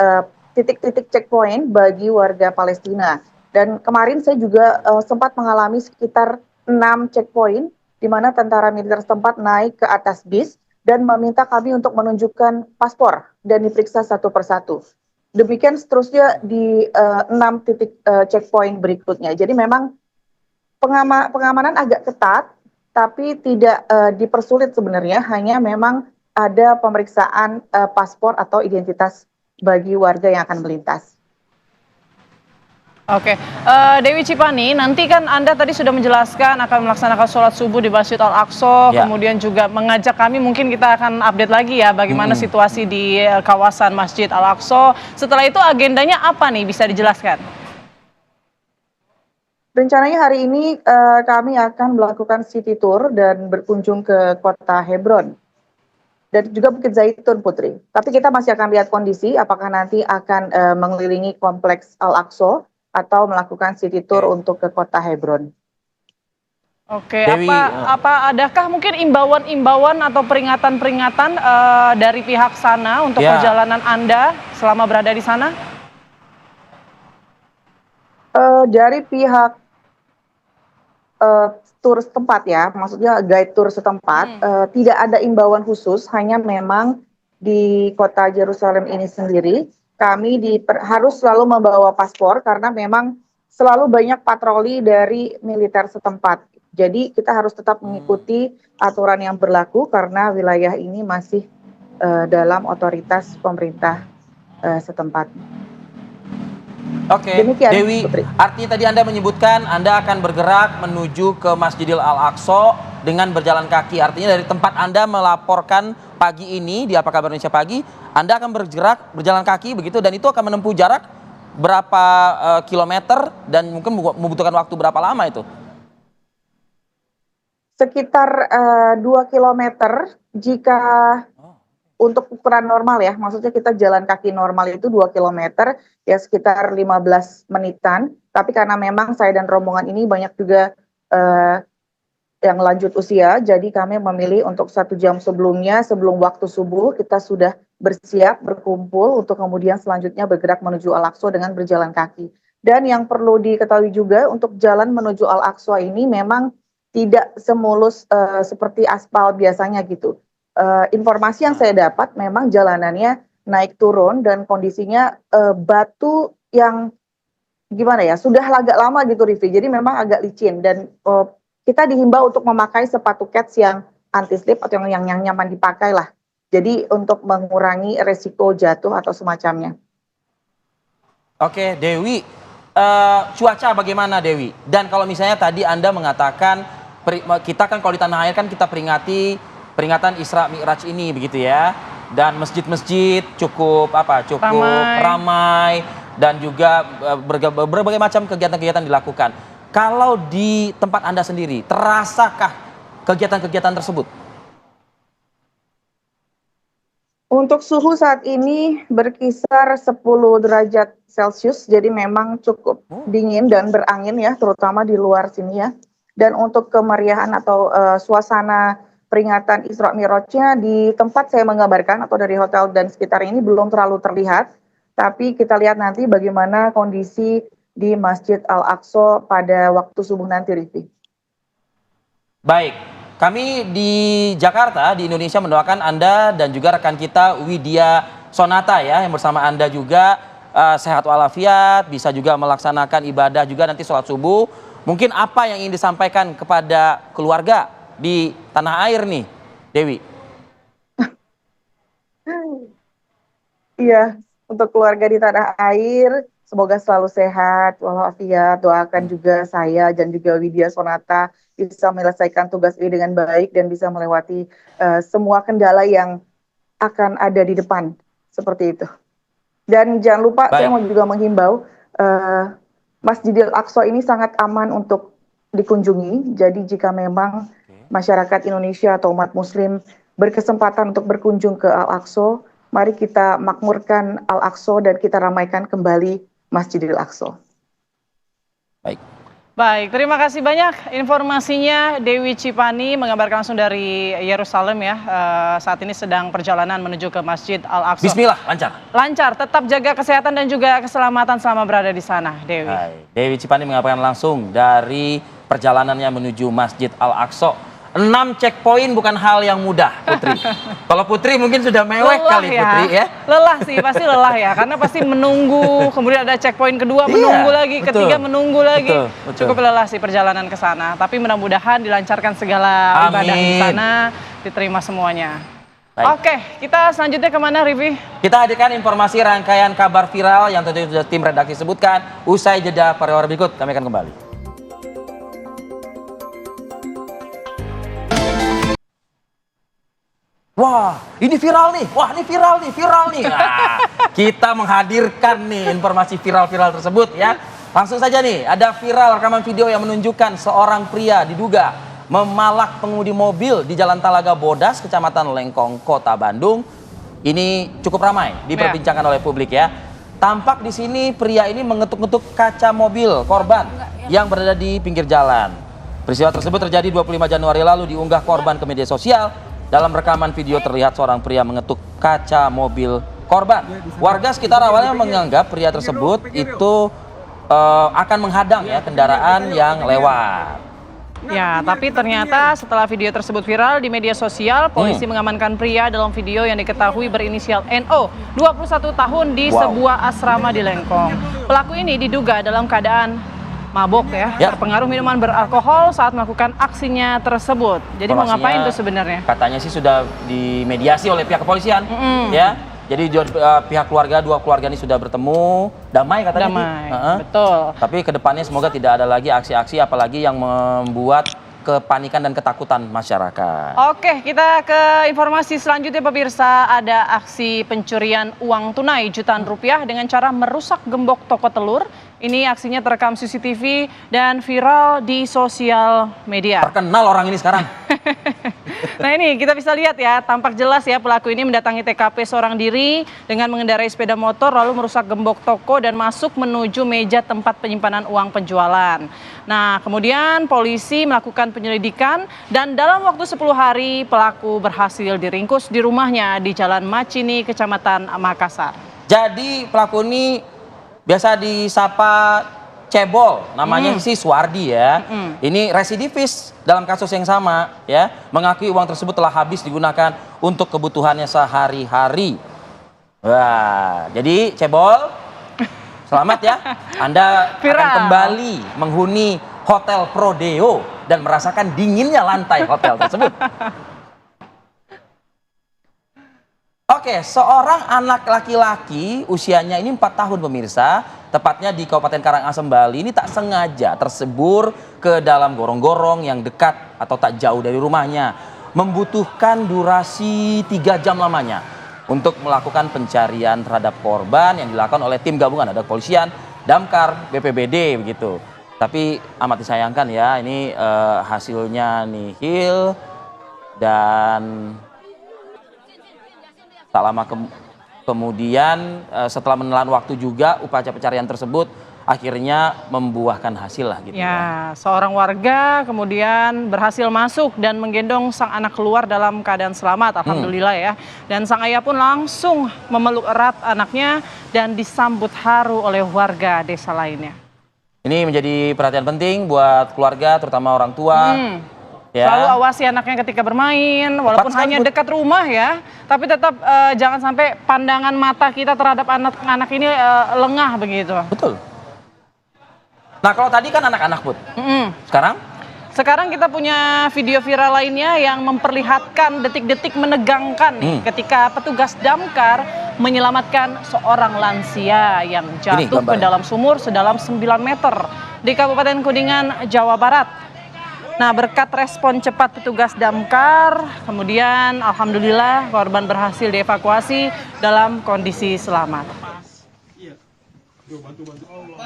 titik-titik checkpoint bagi warga Palestina. Dan kemarin saya juga sempat mengalami sekitar 6 checkpoint di mana tentara militer setempat naik ke atas bis dan meminta kami untuk menunjukkan paspor dan diperiksa satu persatu. Demikian seterusnya di 6 titik checkpoint berikutnya. Jadi memang pengamanan agak ketat, tapi tidak dipersulit sebenarnya, hanya memang ada pemeriksaan paspor atau identitas bagi warga yang akan melintas. Oke, Dewi Cipani, nanti kan Anda tadi sudah menjelaskan akan melaksanakan sholat subuh di Masjid Al-Aqsa, Ya. kemudian juga mengajak kami, mungkin kita akan update lagi ya bagaimana situasi di kawasan Masjid Al-Aqsa. Setelah itu agendanya apa nih, bisa dijelaskan? Rencananya hari ini kami akan melakukan city tour dan berkunjung ke kota Hebron dan juga Bukit Zaitun, Putri. Tapi kita masih akan lihat kondisi apakah nanti akan mengelilingi kompleks Al-Aqsa atau melakukan city tour untuk ke kota Hebron. Oke, Dewi, adakah mungkin imbauan atau peringatan-peringatan dari pihak sana untuk Ya. perjalanan Anda selama berada di sana? Dari pihak tur setempat ya, maksudnya guide tour setempat, tidak ada imbauan khusus, hanya memang di kota Yerusalem ini sendiri, kami harus selalu membawa paspor karena memang selalu banyak patroli dari militer setempat. Jadi kita harus tetap mengikuti aturan yang berlaku karena wilayah ini masih dalam otoritas pemerintah setempat. Oke, Demikian, Dewi, Putri. artinya tadi Anda menyebutkan Anda akan bergerak menuju ke Masjidil Al-Aqsa dengan berjalan kaki. Artinya dari tempat Anda melaporkan pagi ini di Apa Kabar Indonesia Pagi, Anda akan bergerak berjalan kaki begitu, dan itu akan menempuh jarak berapa kilometer dan mungkin membutuhkan waktu berapa lama itu? Sekitar 2 kilometer jika untuk ukuran normal ya, maksudnya kita jalan kaki normal itu 2 kilometer ya sekitar 15 menitan. Tapi karena memang saya dan rombongan ini banyak juga yang lanjut usia, jadi kami memilih untuk 1 jam sebelumnya, sebelum waktu subuh kita sudah bersiap, berkumpul untuk kemudian selanjutnya bergerak menuju Al-Aqsa dengan berjalan kaki. Dan yang perlu diketahui juga untuk jalan menuju Al-Aqsa ini memang tidak semulus seperti aspal biasanya gitu. Informasi yang saya dapat memang jalanannya naik turun dan kondisinya batu yang gimana ya, sudah agak lama gitu Rivi, jadi memang agak licin dan kita dihimbau untuk memakai sepatu kets yang anti slip atau yang nyaman dipakai lah. Jadi untuk mengurangi resiko jatuh atau semacamnya. Oke, Dewi, cuaca bagaimana Dewi? Dan kalau misalnya tadi Anda mengatakan kita kan kalau di tanah air kan kita peringatan Isra Mi'raj ini begitu ya. Dan masjid-masjid cukup ramai dan juga berbagai macam kegiatan-kegiatan dilakukan. Kalau di tempat Anda sendiri, terasakah kegiatan-kegiatan tersebut? Untuk suhu saat ini berkisar 10 derajat Celcius, jadi memang cukup dingin dan berangin ya, terutama di luar sini ya. Dan untuk kemeriahan atau suasana peringatan Isra Mi'rajnya di tempat saya mengabarkan atau dari hotel dan sekitar ini belum terlalu terlihat. Tapi kita lihat nanti bagaimana kondisi di Masjid Al-Aqsa pada waktu subuh nanti, Rifi. Baik, kami di Jakarta, di Indonesia mendoakan Anda dan juga rekan kita Widya Sonata ya, yang bersama Anda juga sehat walafiat, bisa juga melaksanakan ibadah juga nanti sholat subuh. Mungkin apa yang ingin disampaikan kepada keluarga di tanah air nih, Dewi? Iya, untuk keluarga di tanah air, semoga selalu sehat, walafiat. Doakan juga saya dan juga Widya Sonata bisa menyelesaikan tugas ini dengan baik dan bisa melewati semua kendala yang akan ada di depan, seperti itu. Dan jangan lupa, saya mau juga menghimbau, Masjidil Aqsa ini sangat aman untuk dikunjungi. Jadi jika memang masyarakat Indonesia atau umat Muslim berkesempatan untuk berkunjung ke Al-Aqsa, mari kita makmurkan Al-Aqsa dan kita ramaikan kembali Masjidil Aqsa. Baik, terima kasih banyak informasinya Dewi Cipani mengabarkan langsung dari Yerusalem ya. Saat ini sedang perjalanan menuju ke Masjid Al-Aqsa. Bismillah, lancar. Lancar, tetap jaga kesehatan dan juga keselamatan selama berada di sana, Dewi. Dewi Cipani mengabarkan langsung dari perjalanannya menuju Masjid Al-Aqsa. 6 checkpoint bukan hal yang mudah, Putri. Kalau Putri mungkin sudah mewek lelah kali, ya. Putri ya. Lelah sih, pasti lelah ya. Karena pasti menunggu, kemudian ada checkpoint kedua, menunggu lagi, ketiga menunggu lagi. Betul. Cukup lelah sih perjalanan ke sana. Tapi mudah-mudahan dilancarkan segala ibadah di sana, diterima semuanya. Oke, kita selanjutnya kemana, Rivi? Kita hadirkan informasi rangkaian kabar viral yang tentu sudah tim redaksi sebutkan. Usai jeda pariwara berikut, kami akan kembali. Wah, ini viral nih. Wah, ini viral nih. Nah, kita menghadirkan nih informasi viral-viral tersebut ya. Langsung saja nih, ada viral rekaman video yang menunjukkan seorang pria diduga memalak pengemudi mobil di Jalan Talaga Bodas, Kecamatan Lengkong, Kota Bandung. Ini cukup ramai diperbincangkan oleh publik ya. Tampak di sini pria ini mengetuk-ngetuk kaca mobil korban yang berada di pinggir jalan. Peristiwa tersebut terjadi 25 Januari lalu, diunggah korban ke media sosial. Dalam rekaman video terlihat seorang pria mengetuk kaca mobil korban. Warga sekitar awalnya menganggap pria tersebut itu akan menghadang ya kendaraan yang lewat. Ya, tapi ternyata setelah video tersebut viral di media sosial, polisi mengamankan pria dalam video yang diketahui berinisial NO, 21 tahun di sebuah asrama di Lengkong. Pelaku ini diduga dalam keadaan mabok ya, terpengaruh minuman beralkohol saat melakukan aksinya tersebut. Jadi mau ngapain tuh sebenarnya? Katanya sih sudah dimediasi oleh pihak kepolisian, ya. Jadi pihak keluarga, dua keluarga ini sudah bertemu, damai katanya. Damai, betul. Tapi kedepannya semoga tidak ada lagi aksi-aksi apalagi yang membuat kepanikan dan ketakutan masyarakat. Oke, kita ke informasi selanjutnya pemirsa. Ada aksi pencurian uang tunai jutaan rupiah dengan cara merusak gembok toko telur. Ini aksinya terekam CCTV dan viral di sosial media. Terkenal orang ini sekarang. Nah ini kita bisa lihat ya, tampak jelas ya pelaku ini mendatangi TKP seorang diri dengan mengendarai sepeda motor lalu merusak gembok toko dan masuk menuju meja tempat penyimpanan uang penjualan. Nah kemudian polisi melakukan penyelidikan dan dalam waktu 10 hari pelaku berhasil diringkus di rumahnya di Jalan Macini, Kecamatan Makassar. Jadi pelaku ini biasa disapa cebol, namanya si Suwardi ya. Ini residivis dalam kasus yang sama ya. Mengakui uang tersebut telah habis digunakan untuk kebutuhannya sehari-hari. Wah, jadi cebol Selamat ya, Anda akan Viral. kembali menghuni Hotel Prodeo dan merasakan dinginnya lantai hotel tersebut. Oke, seorang anak laki-laki usianya ini 4 tahun pemirsa, tepatnya di Kabupaten Karangasem, Bali, ini tak sengaja tersebur ke dalam gorong-gorong yang dekat atau tak jauh dari rumahnya. Membutuhkan durasi 3 jam lamanya untuk melakukan pencarian terhadap korban yang dilakukan oleh tim gabungan, ada kepolisian, damkar, BPBD begitu. Tapi amat disayangkan ya, ini hasilnya nihil dan tak lama kemudian setelah menelan waktu juga upaya pencarian tersebut akhirnya membuahkan hasil lah gitu Ya, seorang warga kemudian berhasil masuk dan menggendong sang anak keluar dalam keadaan selamat, alhamdulillah ya. Dan sang ayah pun langsung memeluk erat anaknya dan disambut haru oleh warga desa lainnya. Ini menjadi perhatian penting buat keluarga, terutama orang tua. Ya. Selalu awasi anaknya ketika bermain, walaupun hanya dekat rumah ya. Tapi tetap jangan sampai pandangan mata kita terhadap anak-anak ini lengah begitu. Betul. Nah kalau tadi kan anak-anak Put. Sekarang? Sekarang kita punya video viral lainnya yang memperlihatkan detik-detik menegangkan nih, ketika petugas damkar menyelamatkan seorang lansia yang jatuh ke dalam sumur sedalam 9 meter di Kabupaten Kuningan, Jawa Barat. Nah, berkat respon cepat petugas damkar, kemudian alhamdulillah korban berhasil dievakuasi dalam kondisi selamat.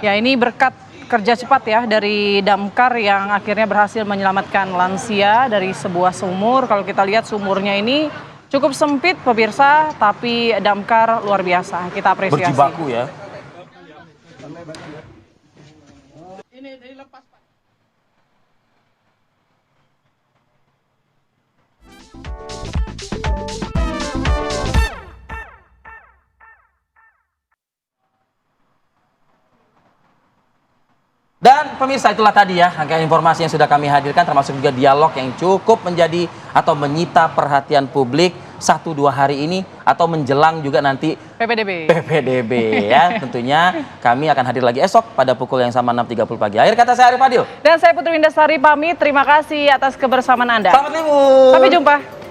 Ya, ini berkat kerja cepat ya dari damkar yang akhirnya berhasil menyelamatkan lansia dari sebuah sumur. Kalau kita lihat sumurnya ini cukup sempit pemirsa, tapi damkar luar biasa. Kita apresiasi. Berjibaku ya. Dan pemirsa, itulah tadi ya rangkaian informasi yang sudah kami hadirkan, termasuk juga dialog yang cukup menjadi atau menyita perhatian publik 1-2 hari ini atau menjelang juga nanti PPDB ya. Tentunya kami akan hadir lagi esok pada pukul yang sama 6.30 pagi. Akhir kata saya Arif Fadil. Dan saya Putri Windasari pamit. Terima kasih atas kebersamaan Anda. Selamat libur. Sampai jumpa.